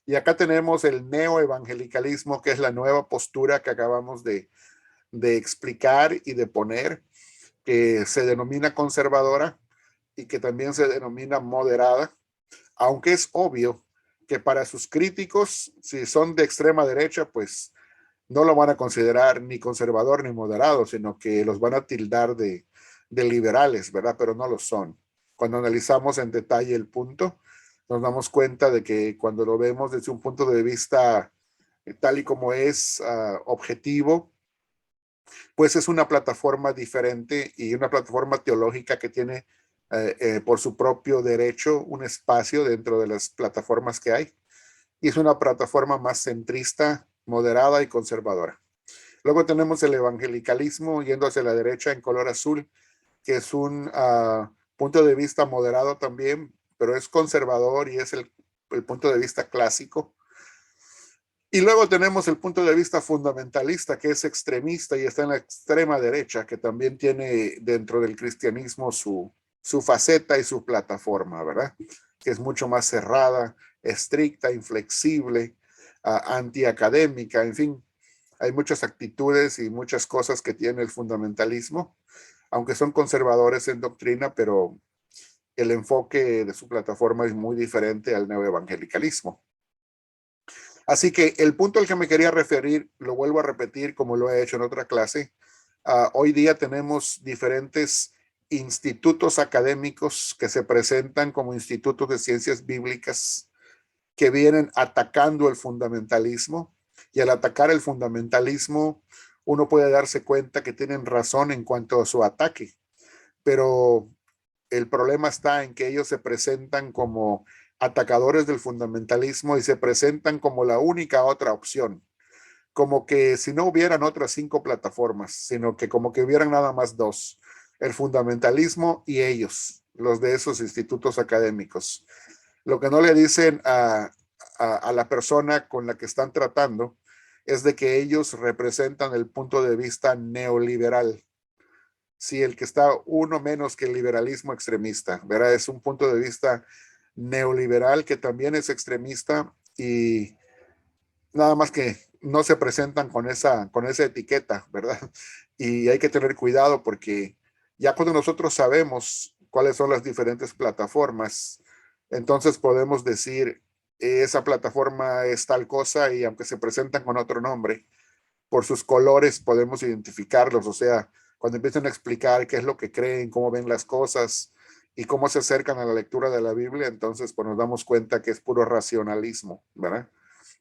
Y acá tenemos el neoevangelicalismo, que es la nueva postura que acabamos de explicar y de poner, que se denomina conservadora y que también se denomina moderada, aunque es obvio que para sus críticos, si son de extrema derecha, pues no lo van a considerar ni conservador ni moderado, sino que los van a tildar de liberales, ¿verdad? Pero no lo son. Cuando analizamos en detalle el punto, nos damos cuenta de que cuando lo vemos desde un punto de vista tal y como es objetivo, pues es una plataforma diferente y una plataforma teológica que tiene por su propio derecho un espacio dentro de las plataformas que hay. Y es una plataforma más centrista, moderada y conservadora. Luego tenemos el evangelicalismo yendo hacia la derecha en color azul, que es un punto de vista moderado también, pero es conservador y es el punto de vista clásico. Y luego tenemos el punto de vista fundamentalista, que es extremista y está en la extrema derecha, que también tiene dentro del cristianismo su faceta y su plataforma, ¿verdad? Que es mucho más cerrada, estricta, inflexible, antiacadémica, en fin. Hay muchas actitudes y muchas cosas que tiene el fundamentalismo, aunque son conservadores en doctrina, pero el enfoque de su plataforma es muy diferente al neoevangelicalismo. Así que el punto al que me quería referir, lo vuelvo a repetir como lo he hecho en otra clase. Hoy día tenemos diferentes institutos académicos que se presentan como institutos de ciencias bíblicas que vienen atacando el fundamentalismo, y al atacar el fundamentalismo uno puede darse cuenta que tienen razón en cuanto a su ataque, pero el problema está en que ellos se presentan como atacadores del fundamentalismo y se presentan como la única otra opción, como que si no hubieran otras 5 plataformas, sino que como que hubieran nada más 2, el fundamentalismo y ellos, los de esos institutos académicos. Lo que no le dicen a la persona con la que están tratando es de que ellos representan el punto de vista neoliberal. Sí, el que está uno menos que el liberalismo extremista, ¿verdad? Es un punto de vista neoliberal que también es extremista y nada más que no se presentan con esa etiqueta, ¿verdad? Y hay que tener cuidado porque ya cuando nosotros sabemos cuáles son las diferentes plataformas, entonces podemos decir, esa plataforma es tal cosa y aunque se presentan con otro nombre, por sus colores podemos identificarlos, o sea, cuando empiezan a explicar qué es lo que creen, cómo ven las cosas y cómo se acercan a la lectura de la Biblia, entonces pues nos damos cuenta que es puro racionalismo, ¿verdad?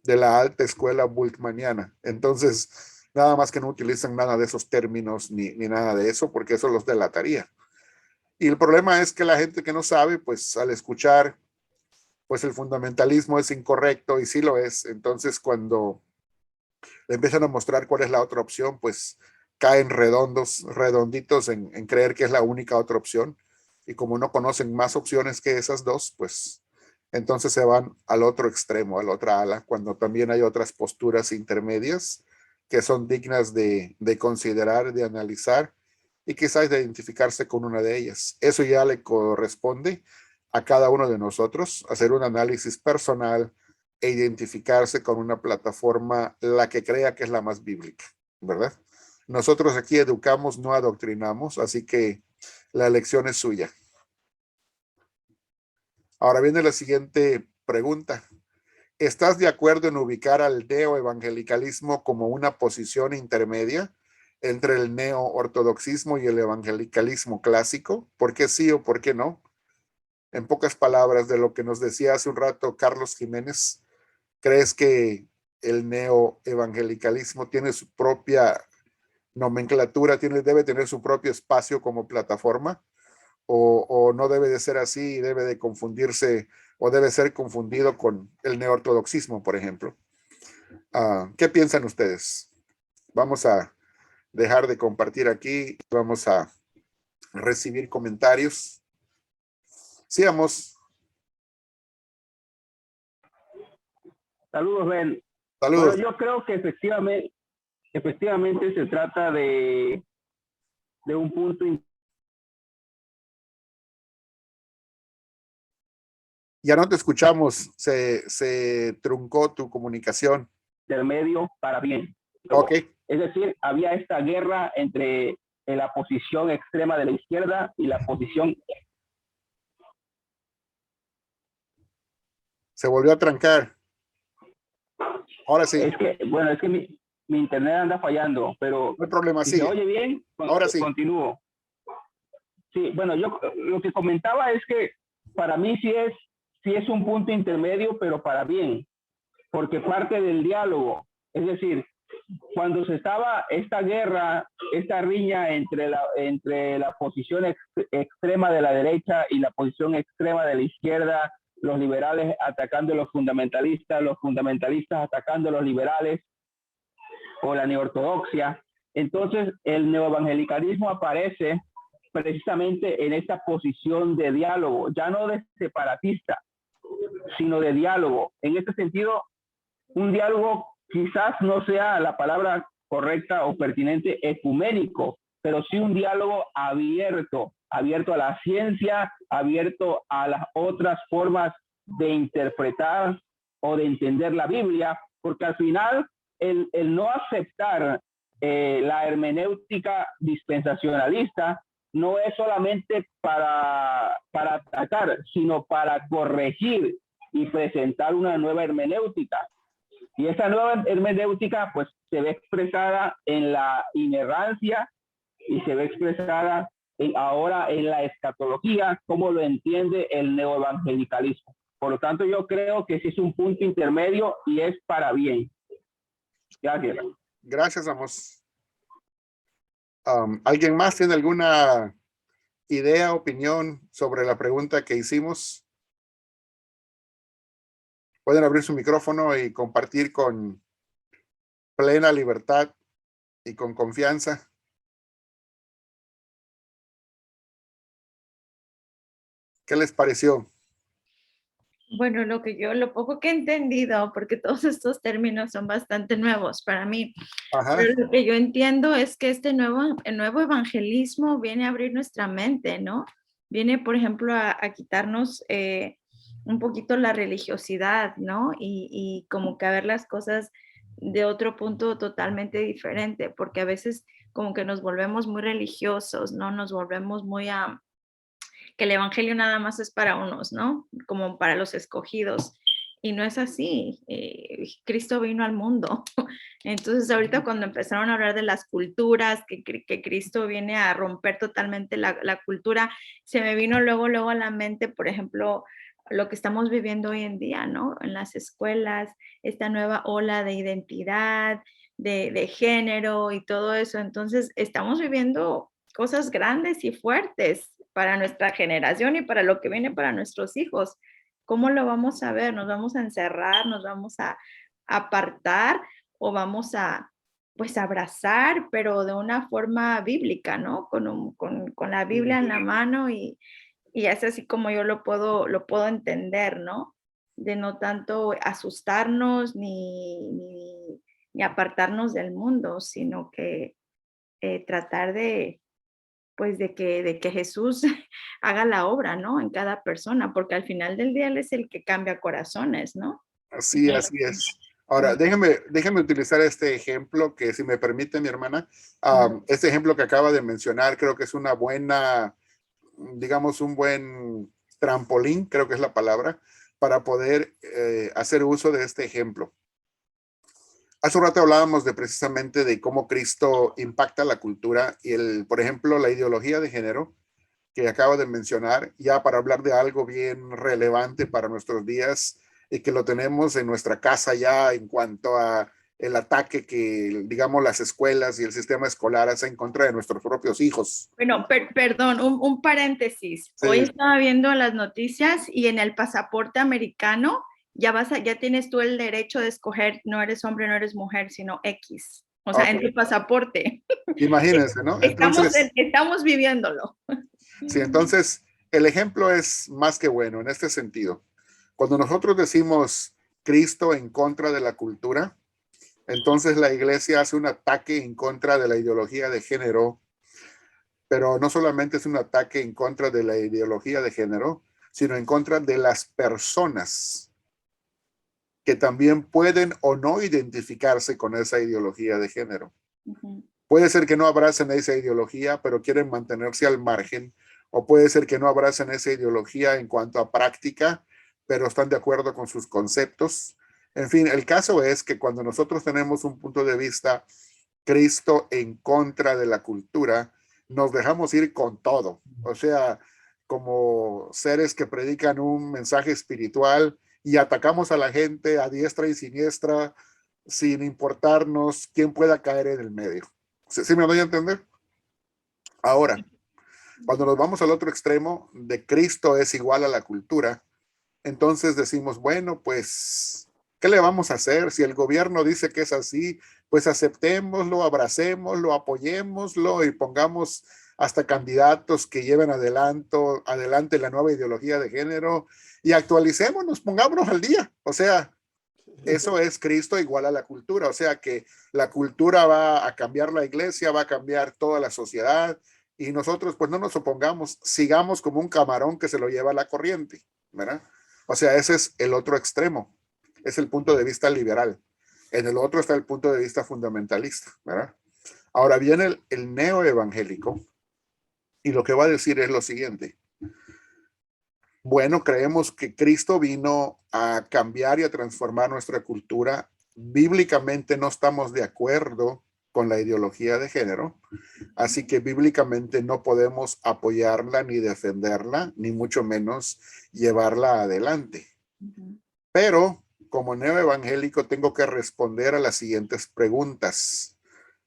De la alta escuela bultmanniana. Entonces, nada más que no utilizan nada de esos términos ni nada de eso, porque eso los delataría. Y el problema es que la gente que no sabe, pues al escuchar, pues el fundamentalismo es incorrecto y sí lo es. Entonces, cuando le empiezan a mostrar cuál es la otra opción, pues caen redonditos en creer que es la única otra opción. Y como no conocen más opciones que esas dos, pues entonces se van al otro extremo, a la otra ala, cuando también hay otras posturas intermedias que son dignas de considerar, de analizar y quizás de identificarse con una de ellas. Eso ya le corresponde a cada uno de nosotros hacer un análisis personal e identificarse con una plataforma, la que crea que es la más bíblica, ¿verdad? Nosotros aquí educamos, no adoctrinamos, así que la elección es suya. Ahora viene la siguiente pregunta. ¿Estás de acuerdo en ubicar al neoevangelicalismo como una posición intermedia entre el neoortodoxismo y el evangelicalismo clásico? ¿Por qué sí o por qué no? En pocas palabras, de lo que nos decía hace un rato Carlos Jiménez, ¿crees que el neoevangelicalismo tiene su propia nomenclatura, debe tener su propio espacio como plataforma? O no debe de ser así y debe de confundirse o debe ser confundido con el neoortodoxismo, por ejemplo? ¿Qué piensan ustedes? Vamos a dejar de compartir aquí, vamos a recibir comentarios. Sigamos. Saludos, Ben. Saludos. Bueno, yo creo que efectivamente se trata de un punto Ya no te escuchamos, se truncó tu comunicación. intermedio para bien. Ok. Es decir, había esta guerra entre la posición extrema de la izquierda y la posición. Se volvió a trancar. Ahora sí. Es que, bueno, es que mi internet anda fallando, pero No hay problema, si se sigue. oye bien, Ahora sí. continúo. Sí, bueno, yo lo que comentaba es que para mí sí es un punto intermedio, pero para bien, porque parte del diálogo. Es decir, cuando se estaba esta guerra, esta riña entre la posición extrema de la derecha y la posición extrema de la izquierda, los liberales atacando a los fundamentalistas atacando a los liberales, o la neortodoxia. Entonces, el neoevangelicalismo aparece precisamente en esta posición de diálogo, ya no de separatista, sino de diálogo. En este sentido, un diálogo quizás no sea la palabra correcta o pertinente, ecuménico, pero sí un diálogo abierto a la ciencia, abierto a las otras formas de interpretar o de entender la Biblia, porque al final el no aceptar la hermenéutica dispensacionalista no es solamente para atacar, sino para corregir y presentar una nueva hermenéutica. Y esa nueva hermenéutica pues se ve expresada en la inerrancia y se ve expresada ahora en la escatología, como lo entiende el neoevangelicalismo. Por lo tanto, yo creo que sí es un punto intermedio y es para bien. Gracias. Gracias, Amos. ¿Alguien más tiene alguna idea, opinión sobre la pregunta que hicimos? Pueden abrir su micrófono y compartir con plena libertad y con confianza. ¿Qué les pareció? Bueno, lo poco que he entendido, porque todos estos términos son bastante nuevos para mí, Ajá. pero lo que yo entiendo es que el nuevo evangelismo viene a abrir nuestra mente, ¿no? Viene, por ejemplo, a quitarnos un poquito la religiosidad, ¿no? Y como que a ver las cosas de otro punto totalmente diferente, porque a veces como que nos volvemos muy religiosos, ¿no? Nos volvemos muy que el evangelio nada más es para unos, ¿no? Como para los escogidos. Y no es así. Cristo vino al mundo. Entonces, ahorita cuando empezaron a hablar de las culturas, que Cristo viene a romper totalmente la cultura, se me vino luego a la mente, por ejemplo, lo que estamos viviendo hoy en día, ¿no? En las escuelas, esta nueva ola de identidad, de género y todo eso. Entonces, estamos viviendo cosas grandes y fuertes para nuestra generación y para lo que viene para nuestros hijos. ¿Cómo lo vamos a ver? ¿Nos vamos a encerrar? ¿Nos vamos a apartar? ¿O vamos a, pues, abrazar, pero de una forma bíblica, ¿no? Con la Biblia en la mano y es así como yo lo puedo entender, ¿no? De no tanto asustarnos ni apartarnos del mundo, sino que tratar pues de que Jesús haga la obra, ¿no? En cada persona, porque al final del día Él es el que cambia corazones, ¿no? Así es. Ahora, déjeme utilizar este ejemplo que, si me permite, mi hermana, este ejemplo que acaba de mencionar, creo que es una buena, digamos, un buen trampolín, creo que es la palabra, para poder hacer uso de este ejemplo. Hace un rato hablábamos precisamente de cómo Cristo impacta la cultura y por ejemplo, la ideología de género que acabo de mencionar, ya para hablar de algo bien relevante para nuestros días y que lo tenemos en nuestra casa ya en cuanto a el ataque que, digamos, las escuelas y el sistema escolar hace en contra de nuestros propios hijos. Bueno, perdón, un paréntesis. Sí. Hoy estaba viendo las noticias y en el pasaporte americano ya tienes tú el derecho de escoger, no eres hombre, no eres mujer, sino X. O sea, en tu pasaporte. Imagínense, ¿no? Entonces, Estamos viviéndolo. sí, entonces el ejemplo es más que bueno en este sentido. Cuando nosotros decimos Cristo en contra de la cultura, entonces la iglesia hace un ataque en contra de la ideología de género, pero no solamente es un ataque en contra de la ideología de género, sino en contra de las personas que también pueden o no identificarse con esa ideología de género. Puede ser que no abracen esa ideología, pero quieren mantenerse al margen, o puede ser que no abracen esa ideología en cuanto a práctica, pero están de acuerdo con sus conceptos. En fin, el caso es que cuando nosotros tenemos un punto de vista Cristo en contra de la cultura, nos dejamos ir con todo. O sea, como seres que predican un mensaje espiritual y atacamos a la gente a diestra y siniestra sin importarnos quién pueda caer en el medio. ¿Sí me doy a entender? Ahora, cuando nos vamos al otro extremo de Cristo es igual a la cultura, entonces decimos, bueno, pues, ¿qué le vamos a hacer? Si el gobierno dice que es así, pues aceptémoslo, abracémoslo, apoyémoslo y pongamos hasta candidatos que lleven adelante la nueva ideología de género y actualicémonos, pongámonos al día. O sea, eso es Cristo igual a la cultura. O sea que la cultura va a cambiar la iglesia, va a cambiar toda la sociedad y nosotros pues no nos opongamos, sigamos como un camarón que se lo lleva la corriente, ¿verdad? O sea, ese es el otro extremo, es el punto de vista liberal. En el otro está el punto de vista fundamentalista, ¿verdad? Ahora viene el neoevangélico y lo que va a decir es lo siguiente. Bueno, creemos que Cristo vino a cambiar y a transformar nuestra cultura. Bíblicamente no estamos de acuerdo con la ideología de género, así que bíblicamente no podemos apoyarla ni defenderla, ni mucho menos llevarla adelante. Pero como neoevangélico tengo que responder a las siguientes preguntas,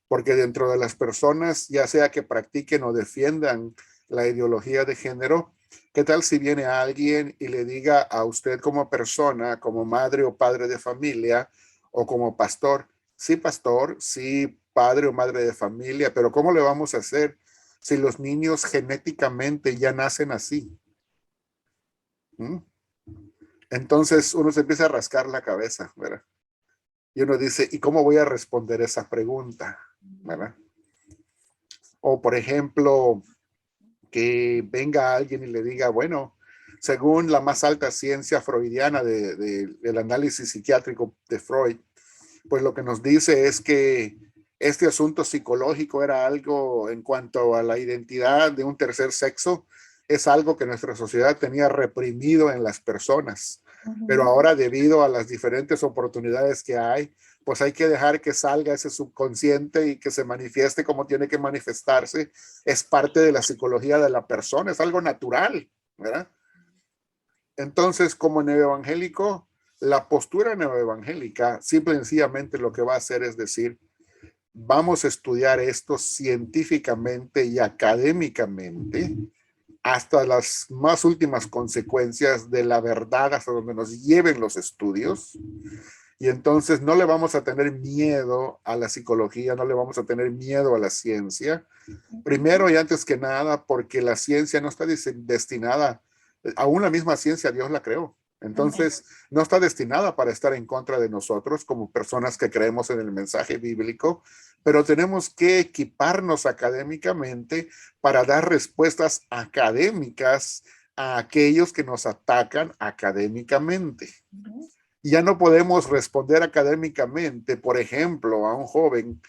porque dentro de las personas, ya sea que practiquen o defiendan la ideología de género, ¿qué tal si viene alguien y le diga a usted como persona, como madre o padre de familia o como pastor, sí, padre o madre de familia, pero ¿cómo le vamos a hacer si los niños genéticamente ya nacen así? ¿Mm? Entonces uno se empieza a rascar la cabeza, ¿verdad? Y uno dice, ¿y cómo voy a responder esa pregunta? ¿Verdad? O por ejemplo, que venga alguien y le diga, bueno, según la más alta ciencia freudiana del análisis psiquiátrico de Freud, pues lo que nos dice es que este asunto psicológico era algo en cuanto a la identidad de un tercer sexo, es algo que nuestra sociedad tenía reprimido en las personas. Pero ahora, debido a las diferentes oportunidades que hay, pues hay que dejar que salga ese subconsciente y que se manifieste como tiene que manifestarse. Es parte de la psicología de la persona, es algo natural, ¿verdad? Entonces, como neoevangélico, la postura neoevangélica simple y sencillamente lo que va a hacer es decir, vamos a estudiar esto científicamente y académicamente hasta las más últimas consecuencias de la verdad, hasta donde nos lleven los estudios. Y entonces no le vamos a tener miedo a la psicología, no le vamos a tener miedo a la ciencia. Primero y antes que nada, porque la ciencia no está destinada, aún la misma ciencia Dios la creó. Entonces, no está destinada para estar en contra de nosotros como personas que creemos en el mensaje bíblico, pero tenemos que equiparnos académicamente para dar respuestas académicas a aquellos que nos atacan académicamente. Ya no podemos responder académicamente, por ejemplo, a un joven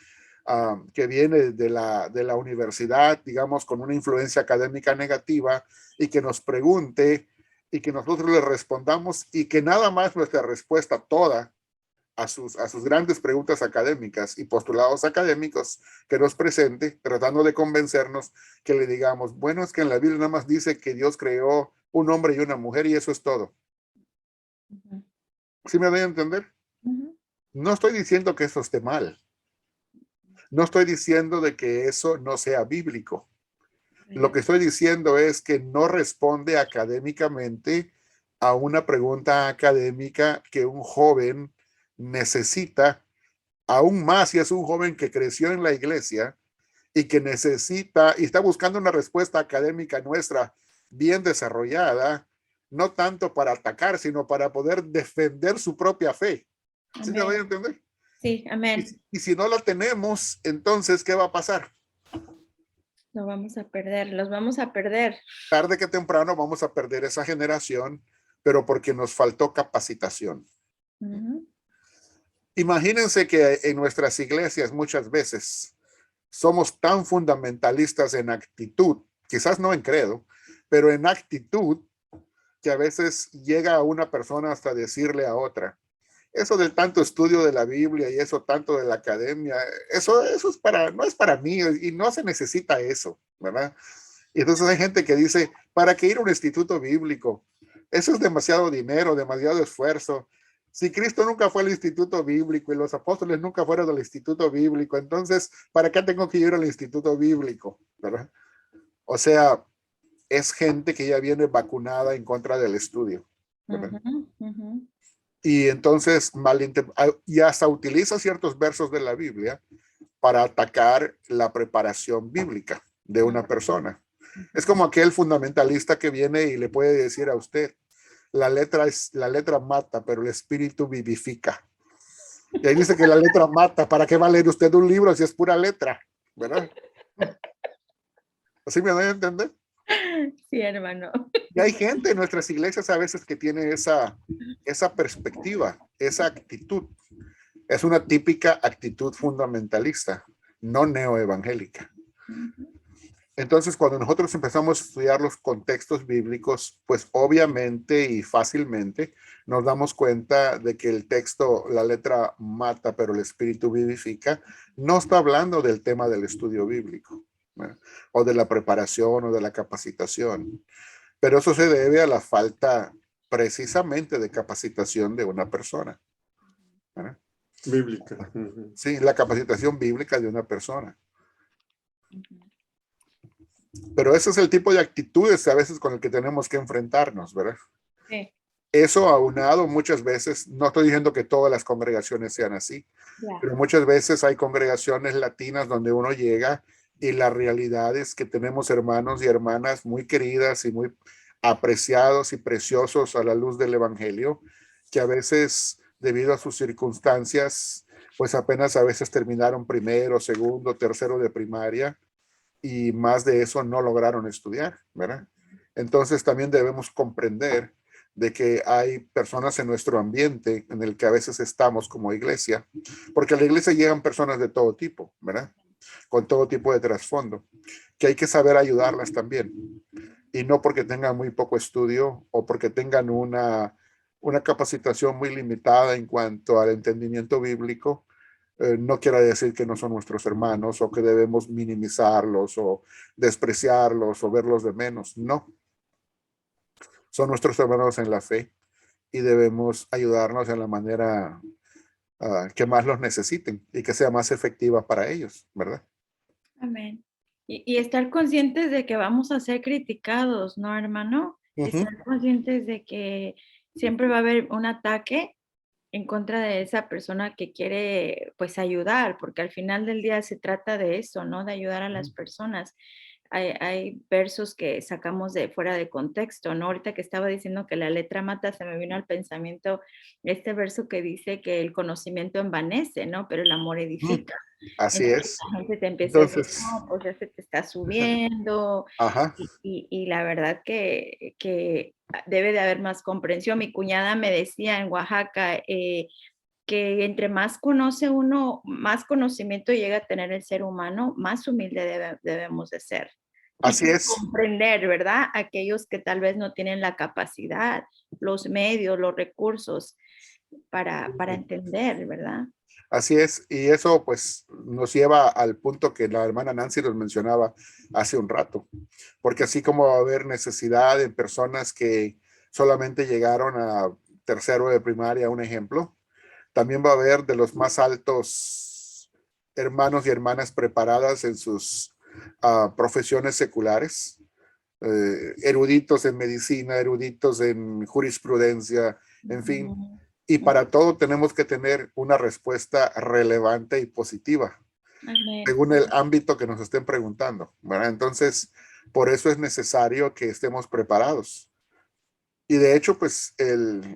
que viene de la universidad, digamos, con una influencia académica negativa y que nos pregunte y que nosotros le respondamos y que nada más nuestra respuesta toda a sus grandes preguntas académicas y postulados académicos que nos presente, tratando de convencernos que le digamos, bueno, es que en la Biblia nada más dice que Dios creó un hombre y una mujer y eso es todo. ¿Sí me doy a entender? No estoy diciendo que eso esté mal. No estoy diciendo de que eso no sea bíblico. Lo que estoy diciendo es que no responde académicamente a una pregunta académica que un joven necesita, aún más si es un joven que creció en la iglesia y que necesita y está buscando una respuesta académica nuestra bien desarrollada, no tanto para atacar, sino para poder defender su propia fe. ¿Sí me voy a entender? Sí, amén. Y si no la tenemos, entonces, ¿qué va a pasar? Lo vamos a perder, los vamos a perder. Tarde que temprano vamos a perder esa generación, pero porque nos faltó capacitación. Imagínense que en nuestras iglesias muchas veces somos tan fundamentalistas en actitud, quizás no en credo, pero en actitud, que a veces llega a una persona hasta decirle a otra, eso del tanto estudio de la Biblia y eso tanto de la academia, eso es no es para mí y no se necesita eso, ¿verdad? Y entonces hay gente que dice, ¿para qué ir a un instituto bíblico? Eso es demasiado dinero, demasiado esfuerzo. Si Cristo nunca fue al instituto bíblico y los apóstoles nunca fueron al instituto bíblico, entonces, ¿para qué tengo que ir al instituto bíblico? ¿Verdad? O sea, es gente que ya viene vacunada en contra del estudio, ¿verdad? Y entonces y hasta utiliza ciertos versos de la Biblia para atacar la preparación bíblica de una persona. Es como aquel fundamentalista que viene y le puede decir a usted, la letra mata, pero el espíritu vivifica. Y ahí dice que la letra mata. ¿Para qué va a leer usted un libro si es pura letra? ¿Verdad? ¿Así me doy a entender? Sí, hermano. Y hay gente en nuestras iglesias a veces que tiene esa perspectiva, esa actitud. Es una típica actitud fundamentalista, no neoevangélica. Entonces, cuando nosotros empezamos a estudiar los contextos bíblicos, pues obviamente y fácilmente nos damos cuenta de que el texto, la letra mata, pero el espíritu vivifica, no está hablando del tema del estudio bíblico, ¿verdad? O de la preparación o de la capacitación. Pero eso se debe a la falta precisamente de capacitación de una persona, ¿verdad? Bíblica. Sí, la capacitación bíblica de una persona. Pero ese es el tipo de actitudes a veces con el que tenemos que enfrentarnos, ¿verdad? Sí. Eso aunado muchas veces, no estoy diciendo que todas las congregaciones sean así, pero muchas veces hay congregaciones latinas donde uno llega y la realidad es que tenemos hermanos y hermanas muy queridas y muy apreciados y preciosos a la luz del evangelio, que a veces debido a sus circunstancias, pues apenas a veces terminaron primero, segundo, tercero de primaria y más de eso no lograron estudiar, ¿verdad? Entonces también debemos comprender de que hay personas en nuestro ambiente en el que a veces estamos como iglesia, porque a la iglesia llegan personas de todo tipo, ¿verdad? Con todo tipo de trasfondo, que hay que saber ayudarlas también. Y no porque tengan muy poco estudio o porque tengan una capacitación muy limitada en cuanto al entendimiento bíblico, no quiere decir que no son nuestros hermanos o que debemos minimizarlos o despreciarlos o verlos de menos. No, son nuestros hermanos en la fe y debemos ayudarnos en la manera que más los necesiten y que sea más efectiva para ellos, ¿verdad? Amén. Y estar conscientes de que vamos a ser criticados, ¿no, hermano? Estar conscientes de que siempre va a haber un ataque en contra de esa persona que quiere, pues, ayudar, porque al final del día se trata de eso, ¿no? De ayudar a las personas. Hay versos que sacamos de fuera de contexto, ¿no? Ahorita que estaba diciendo que la letra mata, se me vino al pensamiento este verso que dice que el conocimiento envanece, ¿no? Pero el amor edifica. Así Entonces es. la gente te empieza a decir, Entonces, no, pues ya se te está subiendo. ajá, Y la verdad que debe de haber más comprensión. Mi cuñada me decía en Oaxaca que entre más conoce uno, más conocimiento llega a tener el ser humano, más humilde debemos de ser. Y así es. comprender, ¿verdad? Aquellos que tal vez no tienen la capacidad, los medios, los recursos para entender, ¿verdad? Así es, y eso pues nos lleva al punto que la hermana Nancy nos mencionaba hace un rato, porque así como va a haber necesidad en personas que solamente llegaron a tercero de primaria, un ejemplo, también va a haber de los más altos hermanos y hermanas preparadas en sus profesiones seculares, eruditos en medicina, eruditos en jurisprudencia, en fin. Y para todo tenemos que tener una respuesta relevante y positiva, Amén. según el ámbito que nos estén preguntando, ¿verdad? Entonces, por eso es necesario que estemos preparados. Y de hecho, pues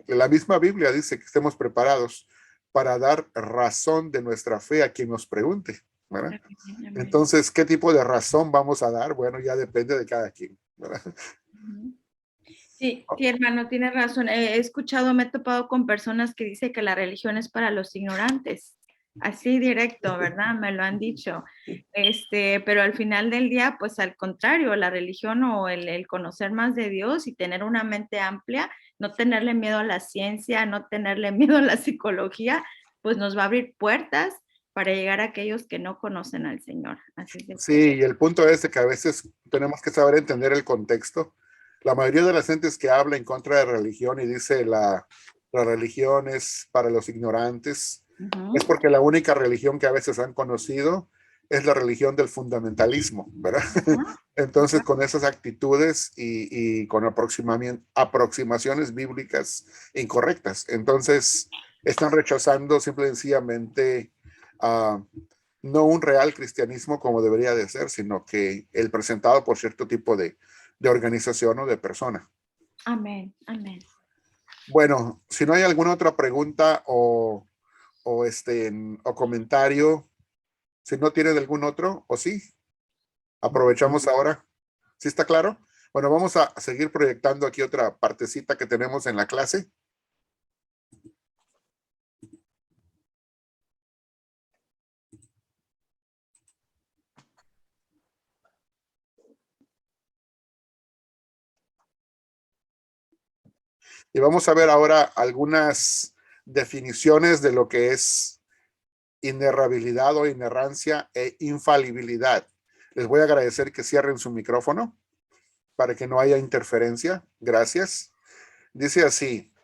la misma Biblia dice que estemos preparados para dar razón de nuestra fe a quien nos pregunte, ¿verdad? Amén. Entonces, ¿qué tipo de razón vamos a dar? Bueno, ya depende de cada quien, ¿verdad? Sí, sí, hermano, tiene razón. He escuchado, me he topado con personas que dicen que la religión es para los ignorantes. Así directo, ¿verdad? Me lo han dicho. Pero al final del día, pues al contrario, la religión o el conocer más de Dios y tener una mente amplia no tenerle miedo a la ciencia, no tenerle miedo a la psicología, pues nos va a abrir puertas para llegar a aquellos que no conocen al Señor. Así que Sí, y el punto es de que a veces tenemos que saber entender el contexto. La mayoría de las gentes que habla en contra de religión y dice la religión es para los ignorantes, es porque la única religión que a veces han conocido es la religión del fundamentalismo, ¿verdad? Entonces, con esas actitudes y con aproximaciones bíblicas incorrectas, entonces están rechazando simple y sencillamente no un real cristianismo como debería de ser, sino que el presentado por cierto tipo de organización o de persona. amén, amén. Bueno, si no hay alguna otra pregunta o comentario, si no tienen algún otro, o sí, aprovechamos ahora. ¿Sí está claro? Bueno, vamos a seguir proyectando aquí otra partecita que tenemos en la clase. Y vamos a ver ahora algunas definiciones de lo que es inerrabilidad o inerrancia e infalibilidad. Les voy a agradecer que cierren su micrófono para que no haya interferencia. Gracias. Dice así: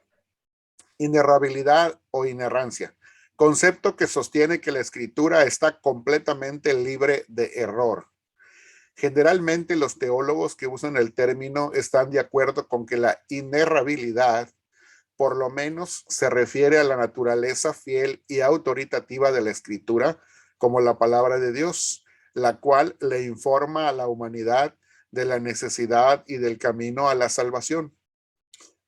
inerrabilidad o inerrancia. Concepto que sostiene que la escritura está completamente libre de error. Generalmente los teólogos que usan el término están de acuerdo con que la inerrabilidad por lo menos se refiere a la naturaleza fiel y autoritativa de la escritura, como la palabra de Dios, la cual le informa a la humanidad de la necesidad y del camino a la salvación.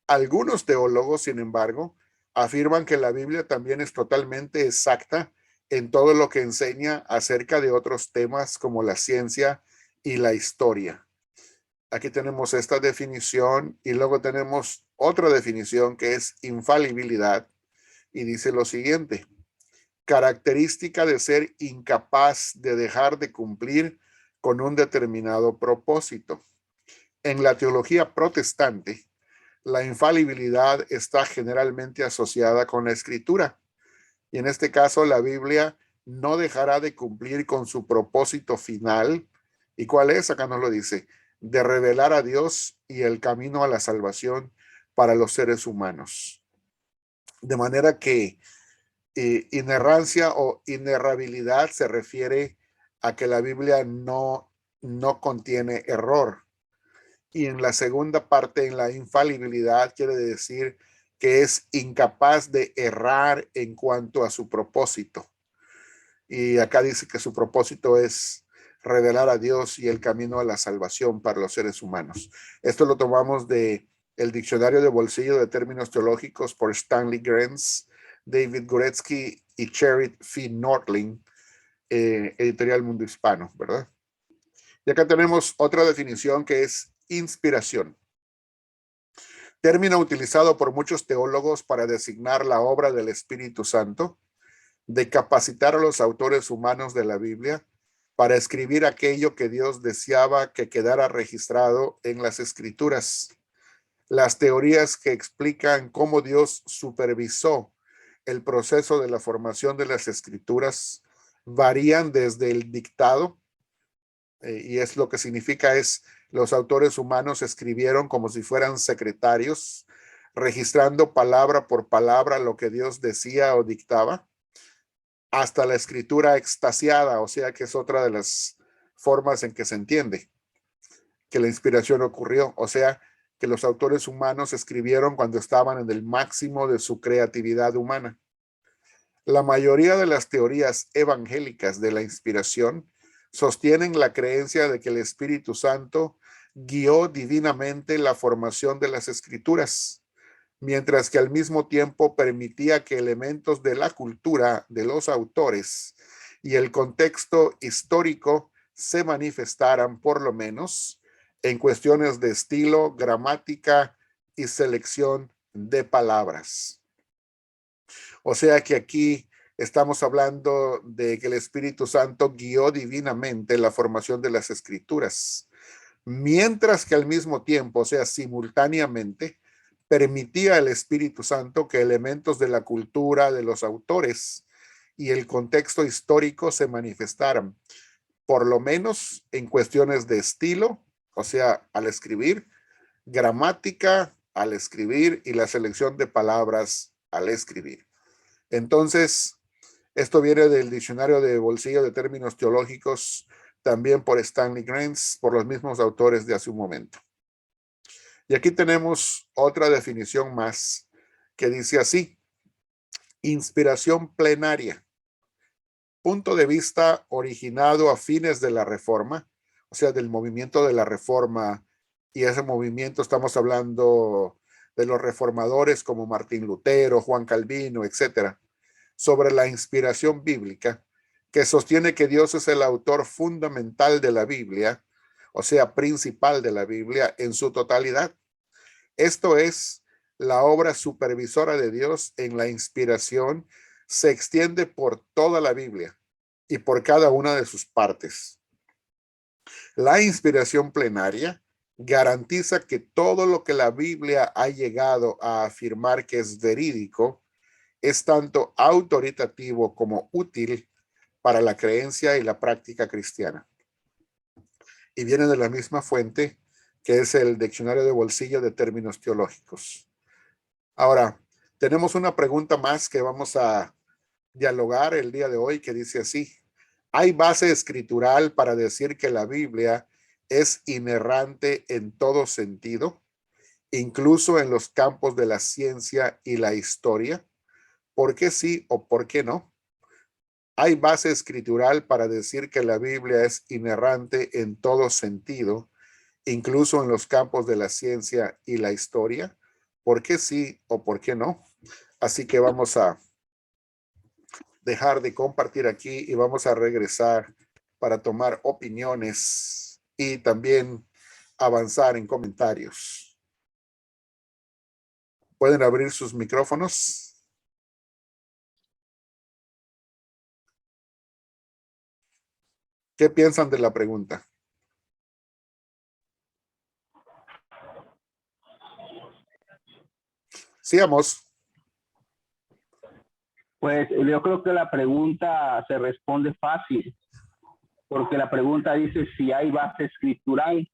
Algunos teólogos, sin embargo, afirman que la Biblia también es totalmente exacta en todo lo que enseña acerca de otros temas como la ciencia y la historia. Aquí tenemos esta definición y luego tenemos otra definición que es infalibilidad y dice lo siguiente: característica de ser incapaz de dejar de cumplir con un determinado propósito. En la teología protestante, la infalibilidad está generalmente asociada con la escritura y en este caso la Biblia no dejará de cumplir con su propósito final. ¿Y cuál es? Acá nos lo dice: de revelar a Dios y el camino a la salvación para los seres humanos. De manera que inerrancia o inerrabilidad se refiere a que la Biblia no contiene error. Y en la segunda parte, en la infalibilidad, quiere decir que es incapaz de errar en cuanto a su propósito. Y acá dice que su propósito es revelar a Dios y el camino a la salvación para los seres humanos. Esto lo tomamos de el Diccionario de Bolsillo de Términos Teológicos por Stanley Grenz, David Guretzky y Cheryl F. Nordling, editorial Mundo Hispano, ¿verdad? Y acá tenemos otra definición que es inspiración. Término utilizado por muchos teólogos para designar la obra del Espíritu Santo, de capacitar a los autores humanos de la Biblia para escribir aquello que Dios deseaba que quedara registrado en las Escrituras. Las teorías que explican cómo Dios supervisó el proceso de la formación de las Escrituras varían desde el dictado, y es lo que significa es los autores humanos escribieron como si fueran secretarios, registrando palabra por palabra lo que Dios decía o dictaba, hasta la escritura extasiada, o sea que es otra de las formas en que se entiende que la inspiración ocurrió, o sea que los autores humanos escribieron cuando estaban en el máximo de su creatividad humana. La mayoría de las teorías evangélicas de la inspiración sostienen la creencia de que el Espíritu Santo guió divinamente la formación de las Escrituras, mientras que al mismo tiempo permitía que elementos de la cultura de los autores y el contexto histórico se manifestaran, por lo menos, en cuestiones de estilo, gramática y selección de palabras. O sea que aquí estamos hablando de que el Espíritu Santo guió divinamente la formación de las Escrituras, mientras que al mismo tiempo, o sea, simultáneamente, permitía el Espíritu Santo que elementos de la cultura de los autores y el contexto histórico se manifestaran, por lo menos en cuestiones de estilo, o sea, al escribir, gramática al escribir y la selección de palabras al escribir. Entonces, esto viene del diccionario de bolsillo de términos teológicos, también por Stanley Grenz, por los mismos autores de hace un momento. Y aquí tenemos otra definición más que dice así: inspiración plenaria, punto de vista originado a fines de la Reforma, o sea, del movimiento de la Reforma, y ese movimiento estamos hablando de los reformadores como Martín Lutero, Juan Calvino, etcétera, sobre la inspiración bíblica, que sostiene que Dios es el autor fundamental de la Biblia, o sea, principal de la Biblia en su totalidad. Esto es, la obra supervisora de Dios en la inspiración se extiende por toda la Biblia y por cada una de sus partes. La inspiración plenaria garantiza que todo lo que la Biblia ha llegado a afirmar que es verídico es tanto autoritativo como útil para la creencia y la práctica cristiana. Y viene de la misma fuente que es el diccionario de bolsillo de términos teológicos. Ahora, tenemos una pregunta más que vamos a dialogar el día de hoy que dice así: ¿hay base escritural para decir que la Biblia es inerrante en todo sentido, incluso en los campos de la ciencia y la historia? ¿Por qué sí o por qué no? ¿Hay base escritural para decir que la Biblia es inerrante en todo sentido, incluso en los campos de la ciencia y la historia? ¿Por qué sí o por qué no? Así que vamos a dejar de compartir aquí y vamos a regresar para tomar opiniones y también avanzar en comentarios. ¿Pueden abrir sus micrófonos? ¿Qué piensan de la pregunta? Sigamos. Pues yo creo que la pregunta se responde fácil, porque la pregunta dice si hay base escritural.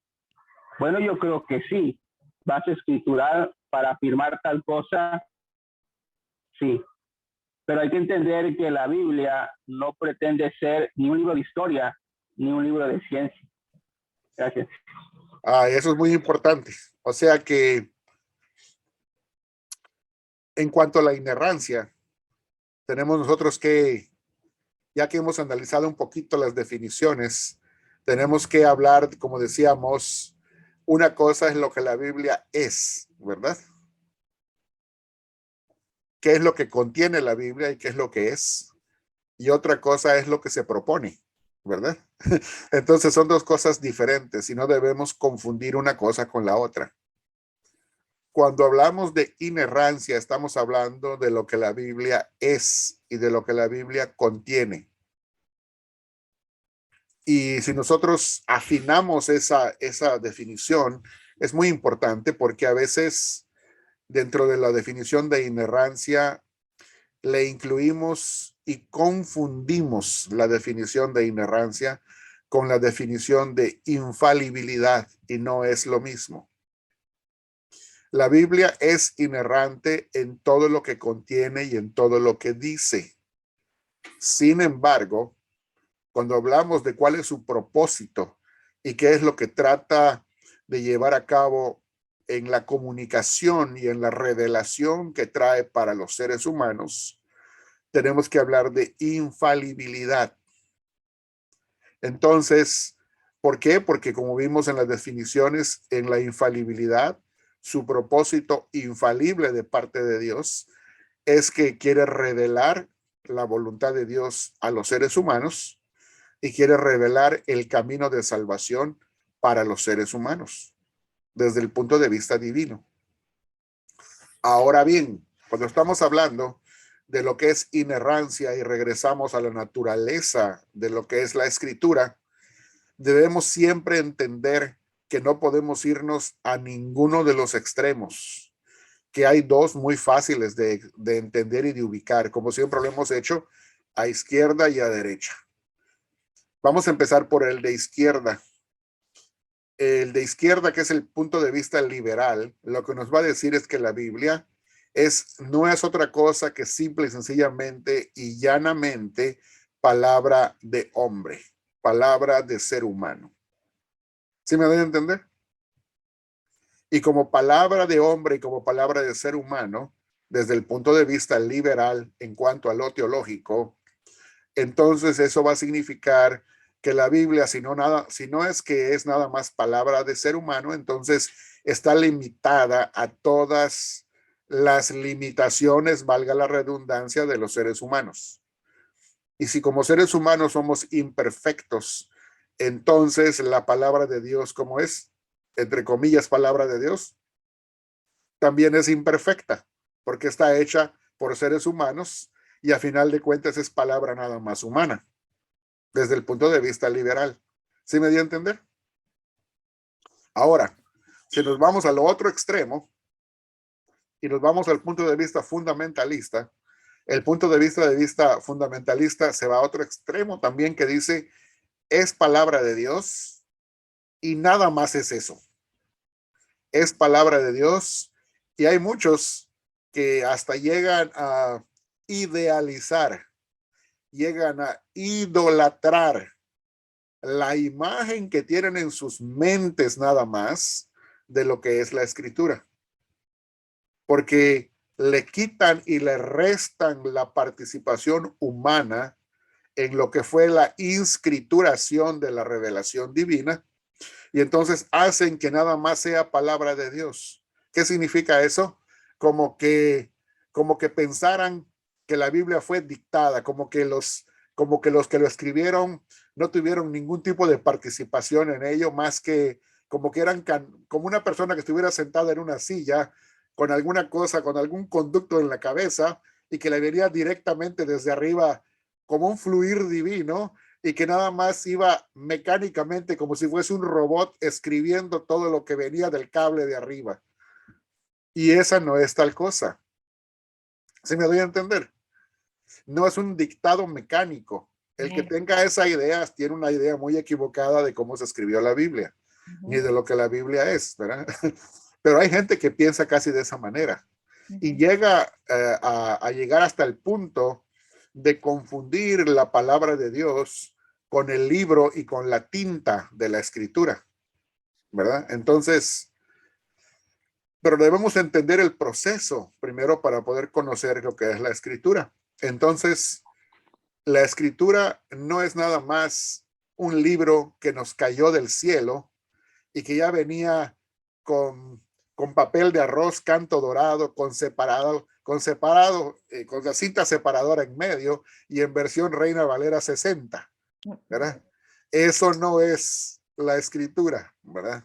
Bueno, yo creo que sí, base escritural para afirmar tal cosa, sí. Pero hay que entender que la Biblia no pretende ser ni un libro de historia, ni un libro de ciencia. Gracias. Eso es muy importante. O sea que en cuanto a la inerrancia, tenemos nosotros que, ya que hemos analizado un poquito las definiciones, tenemos que hablar, como decíamos, una cosa es lo que la Biblia es, ¿verdad? ¿Qué es lo que contiene la Biblia y qué es lo que es? Y otra cosa es lo que se propone, ¿verdad? Entonces son dos cosas diferentes y no debemos confundir una cosa con la otra. Cuando hablamos de inerrancia, estamos hablando de lo que la Biblia es y de lo que la Biblia contiene. Y si nosotros afinamos esa definición, es muy importante porque a veces dentro de la definición de inerrancia le incluimos y confundimos la definición de inerrancia con la definición de infalibilidad y no es lo mismo. La Biblia es inerrante en todo lo que contiene y en todo lo que dice. Sin embargo, cuando hablamos de cuál es su propósito y qué es lo que trata de llevar a cabo en la comunicación y en la revelación que trae para los seres humanos, tenemos que hablar de infalibilidad. Entonces, ¿por qué? Porque como vimos en las definiciones, en la infalibilidad, su propósito infalible de parte de Dios es que quiere revelar la voluntad de Dios a los seres humanos y quiere revelar el camino de salvación para los seres humanos desde el punto de vista divino. Ahora bien, cuando estamos hablando de lo que es inerrancia y regresamos a la naturaleza de lo que es la escritura, debemos siempre entender que no podemos irnos a ninguno de los extremos, que hay dos muy fáciles de entender y de ubicar, como siempre lo hemos hecho, a izquierda y a derecha. Vamos a empezar por el de izquierda. El de izquierda, que es el punto de vista liberal, lo que nos va a decir es que la Biblia no es otra cosa que simple y sencillamente y llanamente palabra de hombre, palabra de ser humano. ¿Sí me doy a entender? Y como palabra de hombre y como palabra de ser humano, desde el punto de vista liberal en cuanto a lo teológico, entonces eso va a significar que la Biblia, si no es que es nada más palabra de ser humano, entonces está limitada a todas las limitaciones, valga la redundancia, de los seres humanos. Y si como seres humanos somos imperfectos, entonces la palabra de Dios, como es, entre comillas, palabra de Dios, también es imperfecta, porque está hecha por seres humanos y a final de cuentas es palabra nada más humana, desde el punto de vista liberal. ¿Sí me dio a entender? Ahora, si nos vamos al otro extremo y nos vamos al punto de vista fundamentalista, el punto de vista fundamentalista se va a otro extremo también, que dice, es palabra de Dios y nada más es eso. Es palabra de Dios y hay muchos que hasta llegan a idealizar, llegan a idolatrar la imagen que tienen en sus mentes nada más de lo que es la escritura, porque le quitan y le restan la participación humana en lo que fue la inscrituración de la revelación divina, y entonces hacen que nada más sea palabra de Dios. ¿Qué significa eso? Como que pensaran que la Biblia fue dictada, como que los que lo escribieron no tuvieron ningún tipo de participación en ello, más que como que eran como una persona que estuviera sentada en una silla con alguna cosa, con algún conducto en la cabeza, y que le venía directamente desde arriba como un fluir divino, y que nada más iba mecánicamente como si fuese un robot escribiendo todo lo que venía del cable de arriba. Y esa no es tal cosa. ¿Sí me doy a entender? No es un dictado mecánico. El que tenga esa idea tiene una idea muy equivocada de cómo se escribió la Biblia, ni de lo que la Biblia es, ¿verdad? Pero hay gente que piensa casi de esa manera y llega a llegar hasta el punto de confundir la palabra de Dios con el libro y con la tinta de la escritura, ¿verdad? Entonces, pero debemos entender el proceso primero para poder conocer lo que es la escritura. Entonces, la escritura no es nada más un libro que nos cayó del cielo y que ya venía con papel de arroz, canto dorado, con la cinta separadora en medio y en versión Reina Valera 60, ¿verdad? Eso no es la escritura, ¿verdad?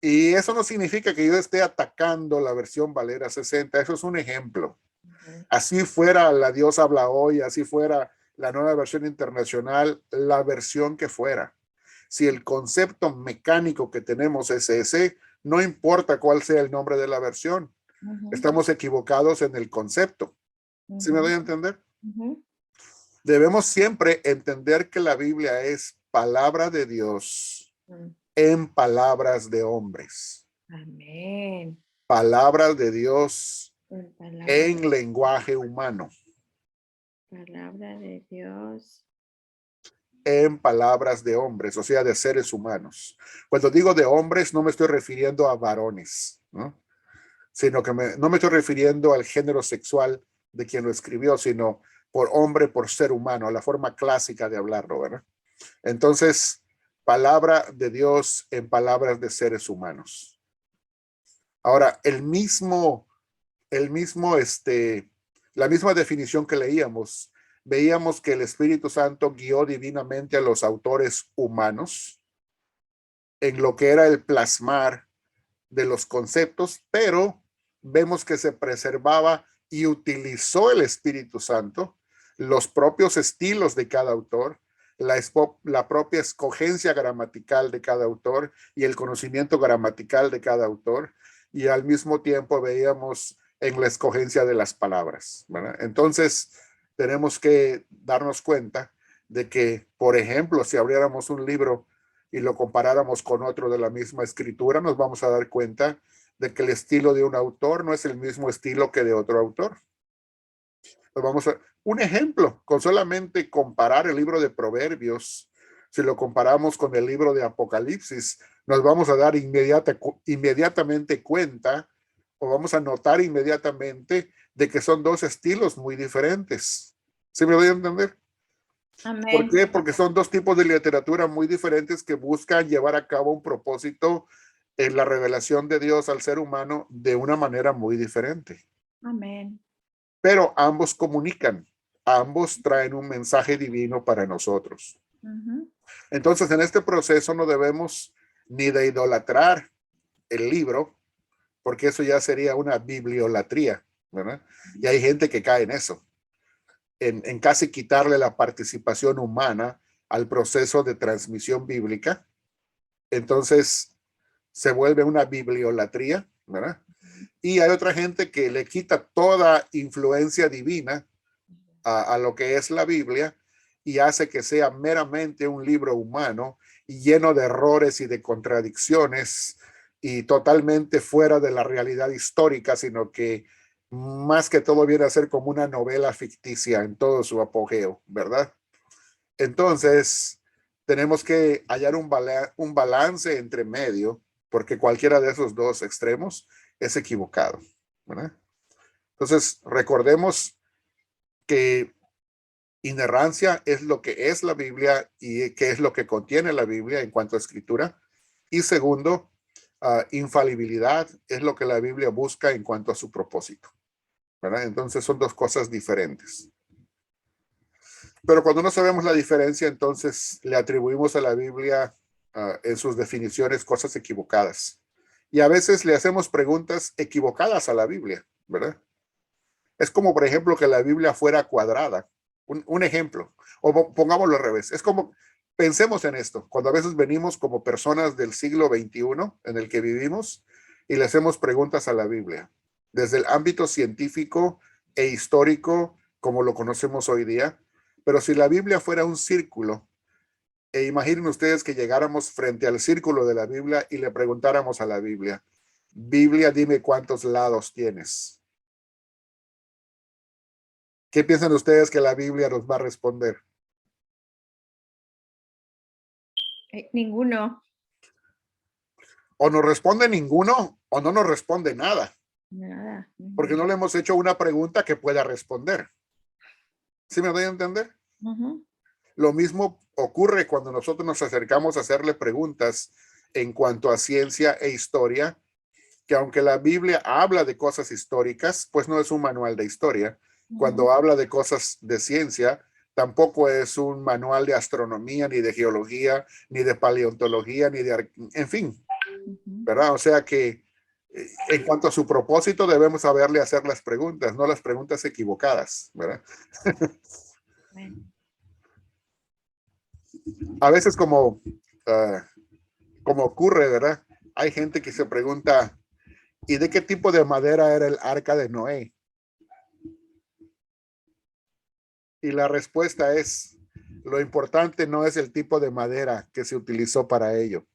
Y eso no significa que yo esté atacando la versión Valera 60, eso es un ejemplo. Así fuera la Dios habla hoy, así fuera la nueva versión internacional, la versión que fuera. Si el concepto mecánico que tenemos es ese, no importa cuál sea el nombre de la versión, estamos equivocados en el concepto. ¿Sí me doy a entender? Debemos siempre entender que la Biblia es palabra de Dios en palabras de hombres. Amén. Palabras de Dios en lenguaje humano. Palabra de Dios. En palabras de hombres, o sea, de seres humanos. Cuando digo de hombres, no me estoy refiriendo a varones, ¿no? Sino que no me estoy refiriendo al género sexual de quien lo escribió, sino por hombre, por ser humano, la forma clásica de hablarlo, ¿verdad? Entonces, palabra de Dios en palabras de seres humanos. Ahora, la misma definición que leíamos, veíamos que el Espíritu Santo guió divinamente a los autores humanos en lo que era el plasmar de los conceptos, pero vemos que se preservaba y utilizó el Espíritu Santo los propios estilos de cada autor, la propia escogencia gramatical de cada autor y el conocimiento gramatical de cada autor, y al mismo tiempo veíamos en la escogencia de las palabras, ¿verdad? Entonces, tenemos que darnos cuenta de que, por ejemplo, si abriéramos un libro y lo comparáramos con otro de la misma escritura, nos vamos a dar cuenta de que el estilo de un autor no es el mismo estilo que de otro autor. Pues vamos a un ejemplo, con solamente comparar el libro de Proverbios, si lo comparamos con el libro de Apocalipsis, nos vamos a dar inmediatamente cuenta, o vamos a notar inmediatamente de que son dos estilos muy diferentes. ¿Sí me doy a entender? Amén. ¿Por qué? Porque son dos tipos de literatura muy diferentes que buscan llevar a cabo un propósito en la revelación de Dios al ser humano de una manera muy diferente. Amén. Pero ambos comunican, ambos traen un mensaje divino para nosotros. Entonces, en este proceso no debemos ni de idolatrar el libro, porque eso ya sería una bibliolatría, ¿verdad? Y hay gente que cae en eso, en casi quitarle la participación humana al proceso de transmisión bíblica. Entonces, se vuelve una bibliolatría, ¿verdad? Y hay otra gente que le quita toda influencia divina a lo que es la Biblia y hace que sea meramente un libro humano y lleno de errores y de contradicciones y totalmente fuera de la realidad histórica, sino que más que todo viene a ser como una novela ficticia en todo su apogeo, ¿verdad? Entonces, tenemos que hallar un balance entre medio, porque cualquiera de esos dos extremos es equivocado, ¿verdad? Entonces, recordemos que inerrancia es lo que es la Biblia y qué es lo que contiene la Biblia en cuanto a escritura. Y segundo, infalibilidad es lo que la Biblia busca en cuanto a su propósito, ¿verdad? Entonces son dos cosas diferentes. Pero cuando no sabemos la diferencia, entonces le atribuimos a la Biblia en sus definiciones cosas equivocadas. Y a veces le hacemos preguntas equivocadas a la Biblia, ¿verdad? Es como, por ejemplo, que la Biblia fuera cuadrada. Un ejemplo, o pongámoslo al revés. Es como, pensemos en esto, cuando a veces venimos como personas del siglo XXI en el que vivimos y le hacemos preguntas a la Biblia, desde el ámbito científico e histórico, como lo conocemos hoy día. Pero si la Biblia fuera un círculo, e imaginen ustedes que llegáramos frente al círculo de la Biblia y le preguntáramos a la Biblia, Biblia, dime cuántos lados tienes. ¿Qué piensan ustedes que la Biblia nos va a responder? Ninguno. O nos responde ninguno o no nos responde nada. Nada. Porque no le hemos hecho una pregunta que pueda responder. ¿Sí me doy a entender? Lo mismo ocurre cuando nosotros nos acercamos a hacerle preguntas en cuanto a ciencia e historia, que aunque la Biblia habla de cosas históricas, pues no es un manual de historia. Cuando habla de cosas de ciencia, tampoco es un manual de astronomía, ni de geología, ni de paleontología, ni de... En fin, ¿verdad? O sea que en cuanto a su propósito, debemos saberle hacer las preguntas, no las preguntas equivocadas, ¿verdad? A veces como ocurre, ¿verdad? Hay gente que se pregunta, ¿y de qué tipo de madera era el arca de Noé? Y la respuesta es, lo importante no es el tipo de madera que se utilizó para ello.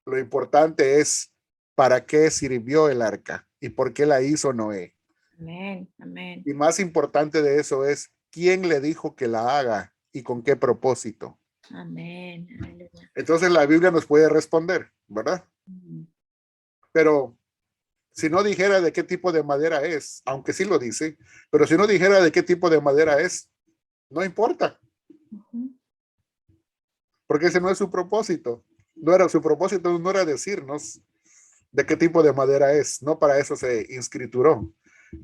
Lo importante es para qué sirvió el arca y por qué la hizo Noé. Amén, amén. Y más importante de eso es, ¿quién le dijo que la haga y con qué propósito? Amén. Aleluya. Entonces la Biblia nos puede responder, ¿verdad? Pero si no dijera de qué tipo de madera es, aunque sí lo dice, pero si no dijera de qué tipo de madera es, no importa. Porque ese no es su propósito. No era su propósito, no era decirnos de qué tipo de madera es. No para eso se inscrituró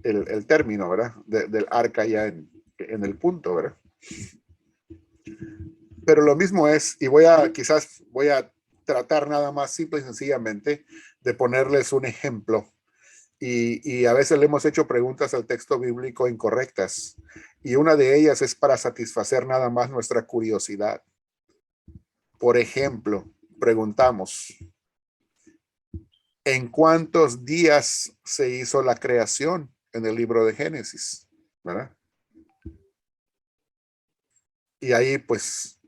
el término, ¿verdad? Del arca ya en el punto, ¿verdad? Pero lo mismo es, y quizás voy a tratar nada más simple y sencillamente de ponerles un ejemplo. Y a veces le hemos hecho preguntas al texto bíblico incorrectas. Y una de ellas es para satisfacer nada más nuestra curiosidad. Por ejemplo, preguntamos, ¿En cuántos días se hizo la creación en el libro de Génesis? ¿Verdad? Y ahí pues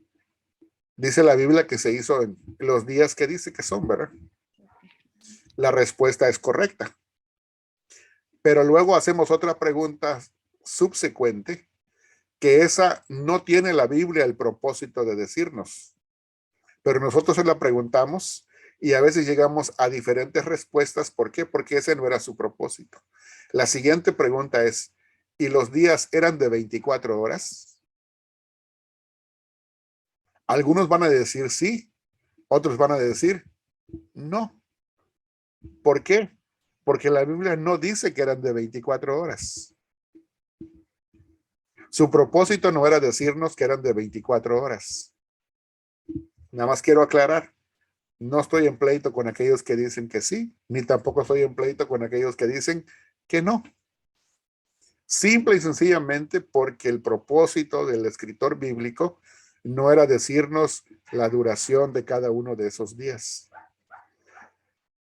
dice la Biblia que se hizo en los días que dice que son, ¿verdad? La respuesta es correcta. Pero luego hacemos otra pregunta subsecuente, que esa no tiene la Biblia el propósito de decirnos. Pero nosotros se la preguntamos y a veces llegamos a diferentes respuestas. ¿Por qué? Porque ese no era su propósito. La siguiente pregunta es, ¿y los días eran de 24 horas? Algunos van a decir sí, otros van a decir no. ¿Por qué? Porque la Biblia no dice que eran de 24 horas. Su propósito no era decirnos que eran de 24 horas. Nada más quiero aclarar, no estoy en pleito con aquellos que dicen que sí, ni tampoco estoy en pleito con aquellos que dicen que no. Simple y sencillamente porque el propósito del escritor bíblico no era decirnos la duración de cada uno de esos días.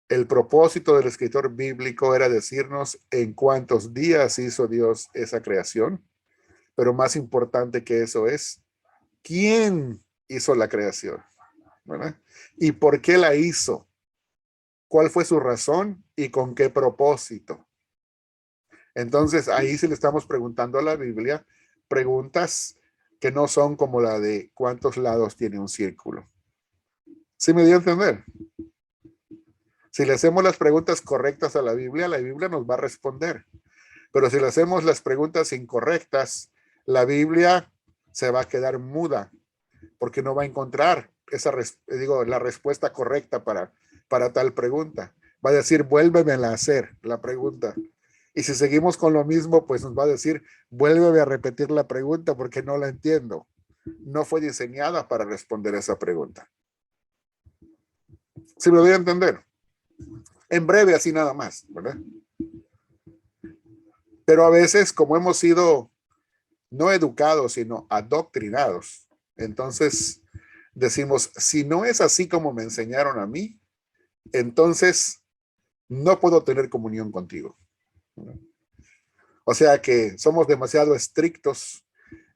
El propósito del escritor bíblico era decirnos en cuántos días hizo Dios esa creación, pero más importante que eso es, ¿quién hizo la creación? ¿Verdad? ¿Y por qué la hizo? ¿Cuál fue su razón y con qué propósito? Entonces ahí sí le estamos preguntando a la Biblia preguntas que no son como la de cuántos lados tiene un círculo. ¿Sí me dio a entender? Si le hacemos las preguntas correctas a la Biblia nos va a responder. Pero si le hacemos las preguntas incorrectas, la Biblia se va a quedar muda porque no va a encontrar la respuesta correcta para tal pregunta. Va a decir, vuélveme a hacer la pregunta. Y si seguimos con lo mismo, pues nos va a decir, vuélveme a repetir la pregunta porque no la entiendo. No fue diseñada para responder esa pregunta. ¿Sí me voy a entender? En breve, así nada más, ¿verdad? Pero a veces, como hemos sido no educados, sino adoctrinados, entonces decimos, si no es así como me enseñaron a mí, entonces no puedo tener comunión contigo. O sea que somos demasiado estrictos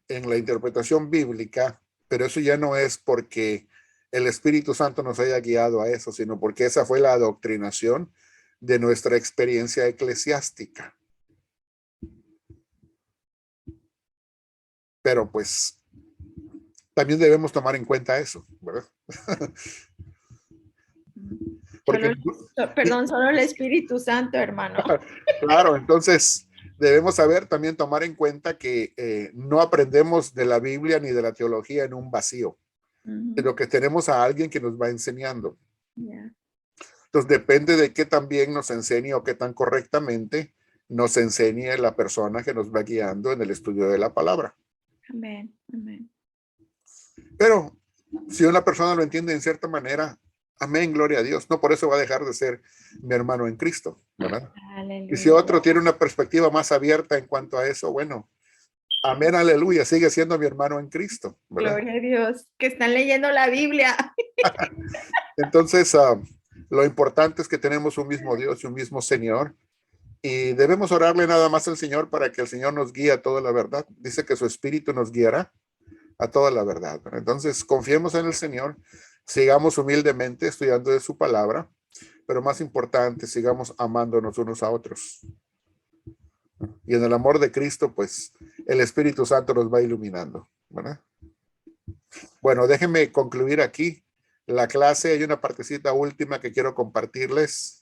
en la interpretación bíblica, pero eso ya no es porque el Espíritu Santo nos haya guiado a eso, sino porque esa fue la adoctrinación de nuestra experiencia eclesiástica. Pero pues también debemos tomar en cuenta eso, ¿verdad? Porque, solo el Espíritu Santo, hermano. Claro, entonces debemos saber también tomar en cuenta que no aprendemos de la Biblia ni de la teología en un vacío, sino que tenemos a alguien que nos va enseñando. Yeah. Entonces depende de qué tan bien nos enseñe o qué tan correctamente nos enseñe la persona que nos va guiando en el estudio de la palabra. Amén, amén. Pero si una persona lo entiende en cierta manera, amén, gloria a Dios. No por eso va a dejar de ser mi hermano en Cristo, ¿verdad? Aleluya. Y si otro tiene una perspectiva más abierta en cuanto a eso, bueno, amén, aleluya, sigue siendo mi hermano en Cristo, ¿verdad? Gloria a Dios, que están leyendo la Biblia. Entonces, lo importante es que tenemos un mismo Dios y un mismo Señor. Y debemos orarle nada más al Señor para que el Señor nos guíe a toda la verdad. Dice que su Espíritu nos guiará a toda la verdad. Entonces, confiemos en el Señor, sigamos humildemente estudiando de su palabra, pero más importante, sigamos amándonos unos a otros. Y en el amor de Cristo, pues, el Espíritu Santo nos va iluminando, ¿verdad? Bueno, déjenme concluir aquí la clase. Hay una partecita última que quiero compartirles.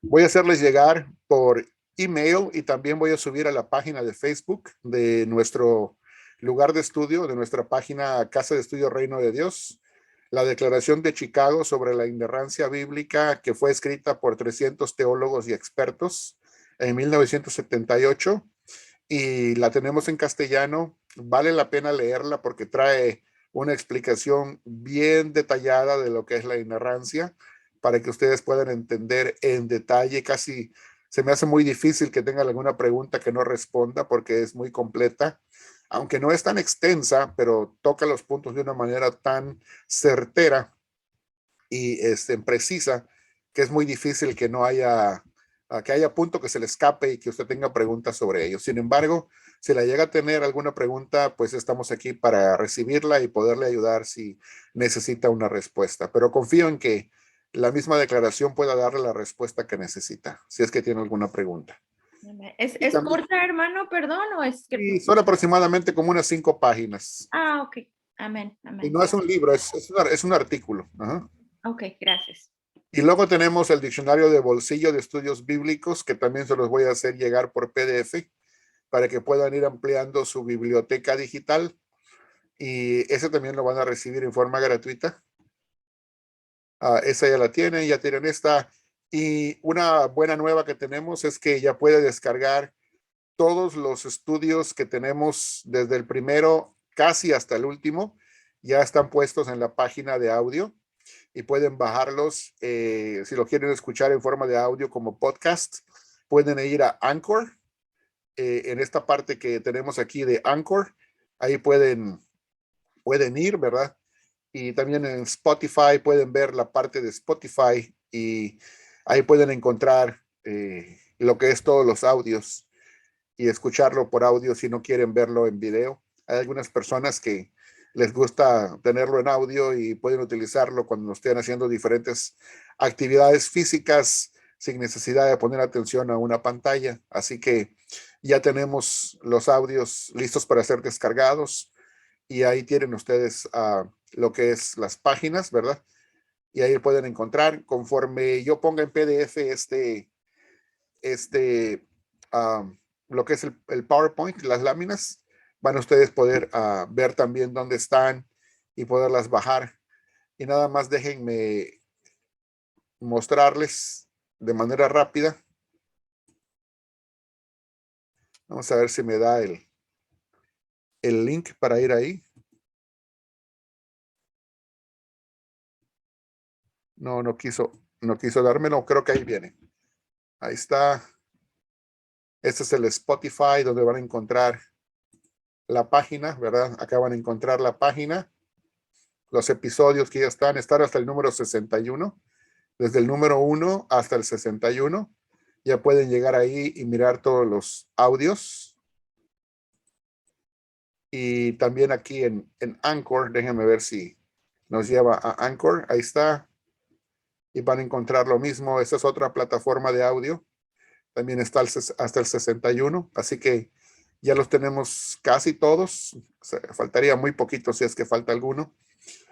Voy a hacerles llegar por email y también voy a subir a la página de Facebook de nuestro lugar de estudio, de nuestra página Casa de Estudio Reino de Dios, la Declaración de Chicago sobre la inerrancia bíblica que fue escrita por 300 teólogos y expertos en 1978 y la tenemos en castellano. Vale la pena leerla porque trae una explicación bien detallada de lo que es la inerrancia, para que ustedes puedan entender en detalle, casi se me hace muy difícil que tenga alguna pregunta que no responda porque es muy completa, aunque no es tan extensa, pero toca los puntos de una manera tan certera y precisa que es muy difícil que no haya, que haya punto que se le escape y que usted tenga preguntas sobre ello. Sin embargo, si la llega a tener alguna pregunta, pues estamos aquí para recibirla y poderle ayudar si necesita una respuesta. Pero confío en que la misma declaración pueda darle la respuesta que necesita, si es que tiene alguna pregunta. ¿Es también, corta, hermano, perdón, o es que... y son aproximadamente como unas 5 páginas. Ah, ok. Amén, Y amén. no es un libro, es un artículo. Ajá. Ok, gracias. Y luego tenemos el diccionario de bolsillo de estudios bíblicos, que también se los voy a hacer llegar por PDF para que puedan ir ampliando su biblioteca digital. Y ese también lo van a recibir en forma gratuita. Esa ya tienen esta. Y una buena nueva que tenemos es que ya puede descargar todos los estudios que tenemos desde el primero casi hasta el último. Ya están puestos en la página de audio y pueden bajarlos si lo quieren escuchar en forma de audio como podcast. Pueden ir a Anchor, en esta parte que tenemos aquí de Anchor. Ahí pueden ir, ¿verdad? Y también en Spotify pueden ver la parte de Spotify y ahí pueden encontrar lo que es todos los audios y escucharlo por audio si no quieren verlo en video. Hay algunas personas que les gusta tenerlo en audio y pueden utilizarlo cuando estén haciendo diferentes actividades físicas sin necesidad de poner atención a una pantalla. Así que ya tenemos los audios listos para ser descargados y ahí tienen ustedes lo que es las páginas, ¿verdad? Y ahí pueden encontrar conforme yo ponga en PDF lo que es el PowerPoint, las láminas, van a ustedes poder ver también dónde están y poderlas bajar. Y nada más déjenme mostrarles de manera rápida. Vamos a ver si me da el link para ir ahí. No quiso dármelo. Creo que ahí viene. Ahí está. Este es el Spotify donde van a encontrar la página, ¿verdad? Acá van a encontrar la página, los episodios que ya están hasta el número 61. Desde el número 1 hasta el 61. Ya pueden llegar ahí y mirar todos los audios. Y también aquí en Anchor, déjenme ver si nos lleva a Anchor. Ahí está. Y van a encontrar lo mismo. Esta es otra plataforma de audio. También está hasta el 61. Así que ya los tenemos casi todos. O sea, faltaría muy poquito si es que falta alguno.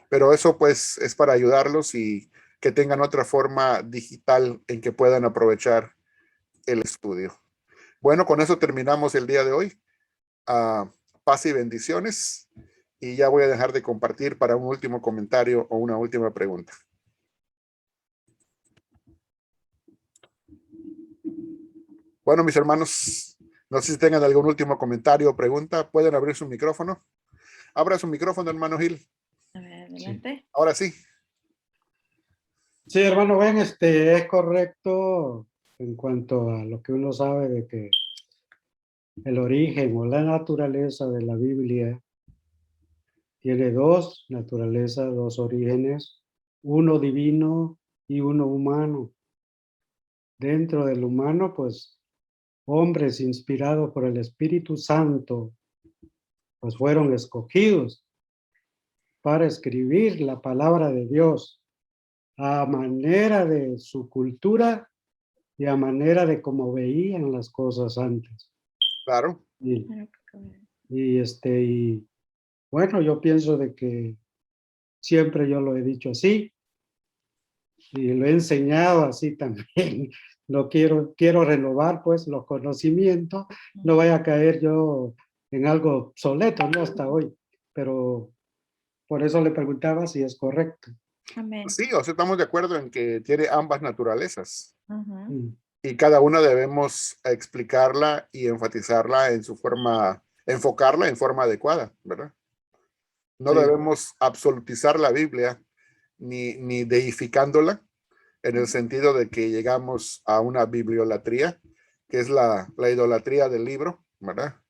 Pero eso pues es para ayudarlos y que tengan otra forma digital en que puedan aprovechar el estudio. Bueno, con eso terminamos el día de hoy. Paz y bendiciones. Y ya voy a dejar de compartir para un último comentario o una última pregunta. Bueno, mis hermanos, no sé si tengan algún último comentario o pregunta. ¿Pueden abrir su micrófono? Abra su micrófono, hermano Gil. A ver, adelante. Sí. Ahora sí. Sí, hermano, ven, es correcto en cuanto a lo que uno sabe de que el origen o la naturaleza de la Biblia tiene dos naturalezas, dos orígenes, uno divino y uno humano. Dentro del humano, pues, hombres inspirados por el Espíritu Santo, pues fueron escogidos para escribir la palabra de Dios a manera de su cultura y a manera de cómo veían las cosas antes. Claro. Y bueno, yo pienso de que siempre yo lo he dicho así y lo he enseñado así también. Lo quiero renovar pues los conocimientos, no vaya a caer yo en algo obsoleto, ¿no? Hasta hoy, pero por eso le preguntaba si es correcto. Amén. Sí, o sea, estamos de acuerdo en que tiene ambas naturalezas. Uh-huh. Y cada una debemos explicarla y enfatizarla en su forma, enfocarla en forma adecuada, ¿verdad? No Sí. debemos absolutizar la Biblia ni deificándola. en el sentido de que llegamos a una bibliolatría, que es la idolatría del libro, ¿verdad?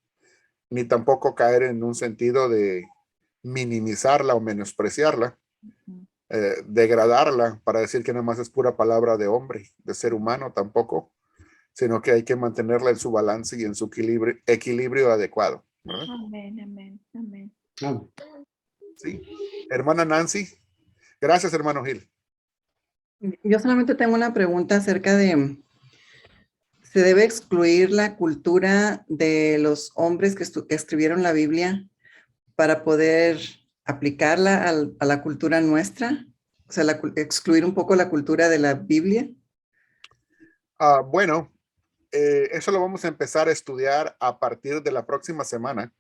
Ni tampoco caer en un sentido de minimizarla o menospreciarla, degradarla para decir que nada más es pura palabra de hombre, de ser humano tampoco, sino que hay que mantenerla en su balance y en su equilibrio adecuado, ¿verdad? Amén, amén, amén. Amén. Sí. Hermana Nancy. Gracias, hermano Gil. Yo solamente tengo una pregunta acerca de, ¿se debe excluir la cultura de los hombres que escribieron la Biblia para poder aplicarla a la cultura nuestra? O sea, excluir un poco la cultura de la Biblia. Bueno, eso lo vamos a empezar a estudiar a partir de la próxima semana,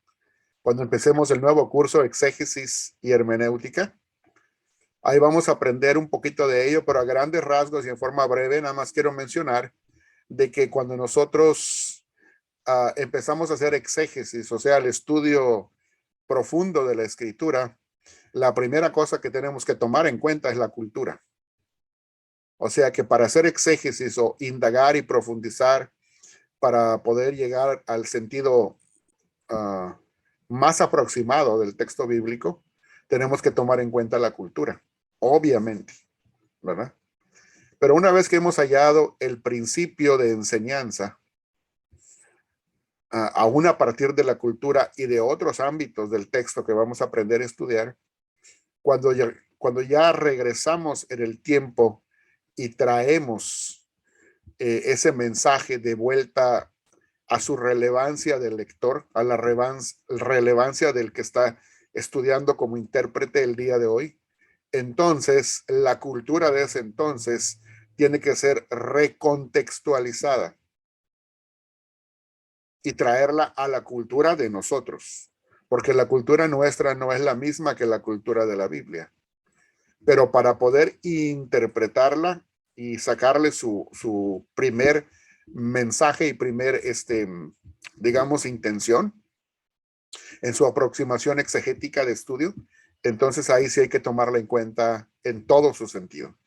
cuando empecemos el nuevo curso Exégesis y Hermenéutica. Ahí vamos a aprender un poquito de ello, pero a grandes rasgos y en forma breve, nada más quiero mencionar de que cuando nosotros empezamos a hacer exégesis, o sea, el estudio profundo de la escritura, la primera cosa que tenemos que tomar en cuenta es la cultura. O sea que para hacer exégesis o indagar y profundizar, para poder llegar al sentido más aproximado del texto bíblico, tenemos que tomar en cuenta la cultura, obviamente, ¿verdad? Pero una vez que hemos hallado el principio de enseñanza, aún a partir de la cultura y de otros ámbitos del texto que vamos a aprender a estudiar, cuando ya regresamos en el tiempo y traemos ese mensaje de vuelta a su relevancia del lector, a la relevancia del que está estudiando como intérprete el día de hoy, entonces la cultura de ese entonces tiene que ser recontextualizada y traerla a la cultura de nosotros, porque la cultura nuestra no es la misma que la cultura de la Biblia. Pero para poder interpretarla y sacarle su primer mensaje y primer, digamos, intención en su aproximación exegética de estudio, entonces ahí sí hay que tomarla en cuenta en todo su sentido.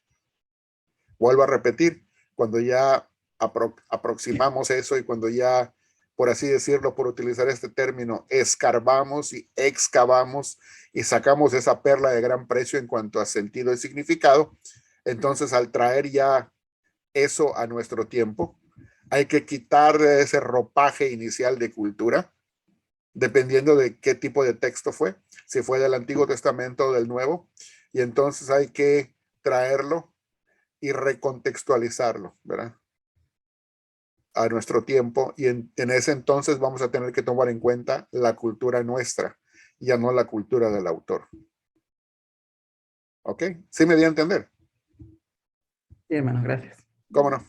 Vuelvo a repetir, cuando ya aproximamos eso y cuando ya, por así decirlo, por utilizar este término, escarbamos y excavamos y sacamos esa perla de gran precio en cuanto a sentido y significado, entonces al traer ya eso a nuestro tiempo, hay que quitar ese ropaje inicial de cultura, dependiendo de qué tipo de texto fue, si fue del Antiguo Testamento o del Nuevo, y entonces hay que traerlo y recontextualizarlo, ¿verdad? A nuestro tiempo, y en ese entonces vamos a tener que tomar en cuenta la cultura nuestra, ya no la cultura del autor. ¿Ok? ¿Sí me di a entender? Sí, hermano, gracias. ¿Cómo no?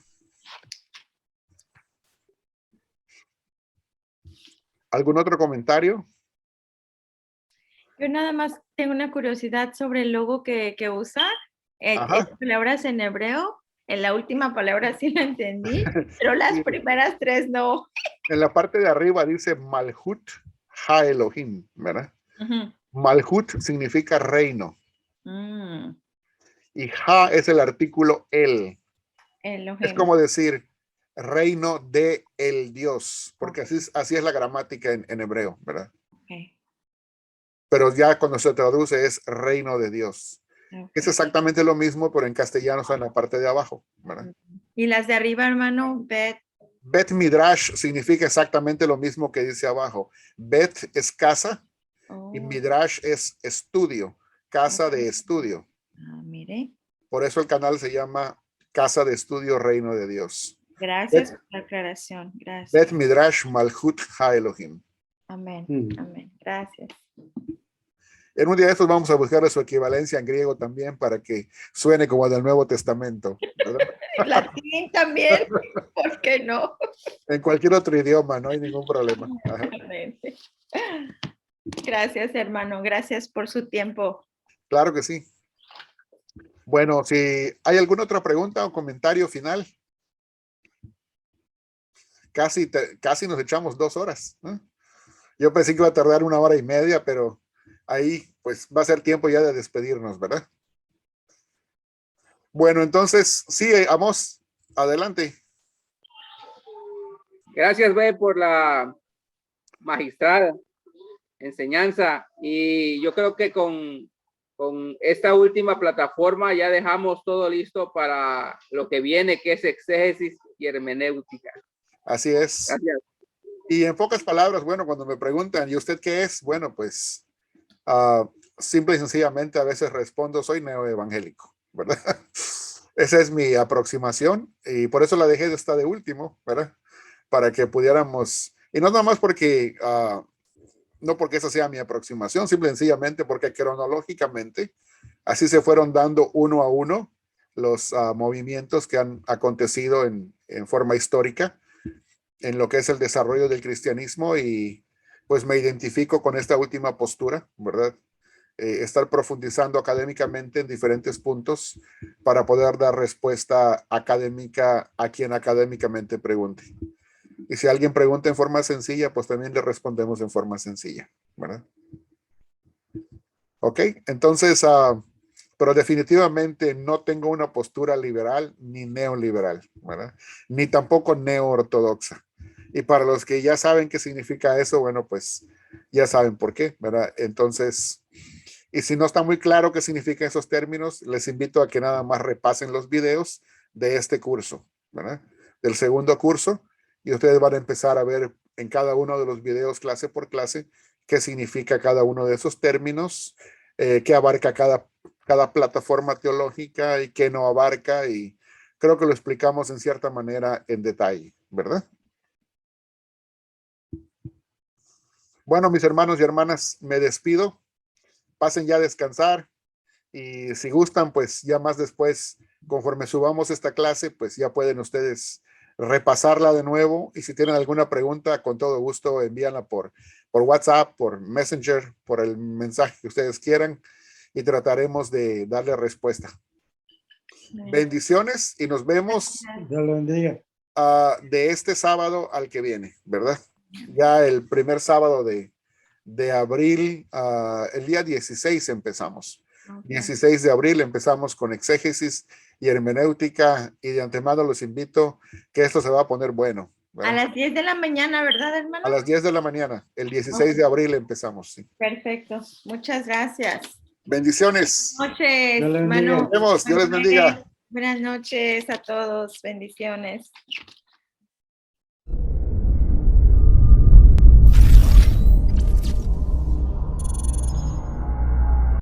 ¿Algún otro comentario? Yo nada más tengo una curiosidad sobre el logo que usa. Palabras en hebreo. En la última palabra sí la entendí, pero las Sí. primeras tres no. En la parte de arriba dice Malhut Ha Elohim, ¿verdad? Uh-huh. Malhut significa reino. Y Ha es el artículo el. Elohim. Es como decir reino de el Dios, porque así es la gramática en hebreo, ¿verdad? Okay. Pero ya cuando se traduce es reino de Dios. Okay. Es exactamente lo mismo, pero en castellano está en la parte de abajo, ¿verdad? Y las de arriba, hermano, Bet Midrash significa exactamente lo mismo que dice abajo. Bet es casa y Midrash es estudio, casa de estudio. Mire. Por eso el canal se llama Casa de Estudio Reino de Dios. Gracias por la aclaración. Gracias. Bet Midrash Malhut Ha Elohim. Amén. Amén. Gracias. En un día de estos vamos a buscar su equivalencia en griego también para que suene como del Nuevo Testamento, ¿verdad? Latín también, ¿por qué no? En cualquier otro idioma, no hay ningún problema. Ajá. Gracias, hermano. Gracias por su tiempo. Claro que sí. Bueno, si hay alguna otra pregunta o comentario final. Casi nos echamos 2 horas, ¿no? Yo pensé que iba a tardar 1 hora y media, pero ahí pues va a ser tiempo ya de despedirnos, ¿verdad? Bueno, entonces, sí, Amos, adelante. Gracias, Bey, por la magistral enseñanza. Y yo creo que con esta última plataforma ya dejamos todo listo para lo que viene, que es exégesis y hermenéutica. Así es. Gracias. Y en pocas palabras, bueno, cuando me preguntan, ¿y usted qué es? Bueno, pues simple y sencillamente a veces respondo, soy neoevangélico, ¿verdad? Esa es mi aproximación y por eso la dejé de esta de último, ¿verdad? Para que pudiéramos, y no nada más porque, no porque esa sea mi aproximación, simple y sencillamente porque cronológicamente así se fueron dando uno a uno los movimientos que han acontecido en forma histórica en lo que es el desarrollo del cristianismo y pues me identifico con esta última postura, ¿verdad? Estar profundizando académicamente en diferentes puntos para poder dar respuesta académica a quien académicamente pregunte. Y si alguien pregunta en forma sencilla, pues también le respondemos en forma sencilla, ¿verdad? Ok, entonces, pero definitivamente no tengo una postura liberal ni neoliberal, ¿verdad? Ni tampoco neoortodoxa. Y para los que ya saben qué significa eso, bueno, pues ya saben por qué, ¿verdad? Entonces, y si no está muy claro qué significan esos términos, les invito a que nada más repasen los videos de este curso, ¿verdad? Del segundo curso, y ustedes van a empezar a ver en cada uno de los videos, clase por clase, qué significa cada uno de esos términos, qué abarca cada plataforma teológica y qué no abarca, y creo que lo explicamos en cierta manera en detalle, ¿verdad? Bueno, mis hermanos y hermanas, me despido. Pasen ya a descansar y si gustan, pues ya más después, conforme subamos esta clase, pues ya pueden ustedes repasarla de nuevo y si tienen alguna pregunta, con todo gusto envíanla por WhatsApp, por Messenger, por el mensaje que ustedes quieran y trataremos de darle respuesta. Bendiciones y nos vemos Dios lo bendiga. de este sábado al que viene, ¿verdad? Ya el primer sábado de abril, el día 16 empezamos. Okay. 16 de abril empezamos con exégesis y hermenéutica y de antemano los invito que esto se va a poner bueno, ¿verdad? A las 10 de la mañana, ¿verdad, hermano? A las 10 de la mañana, el 16 de abril empezamos. Sí. Perfecto, muchas gracias. Bendiciones. Buenas noches, Dios les bendiga. hermano. Nos vemos, Dios les bendiga. Buenas noches a todos, bendiciones.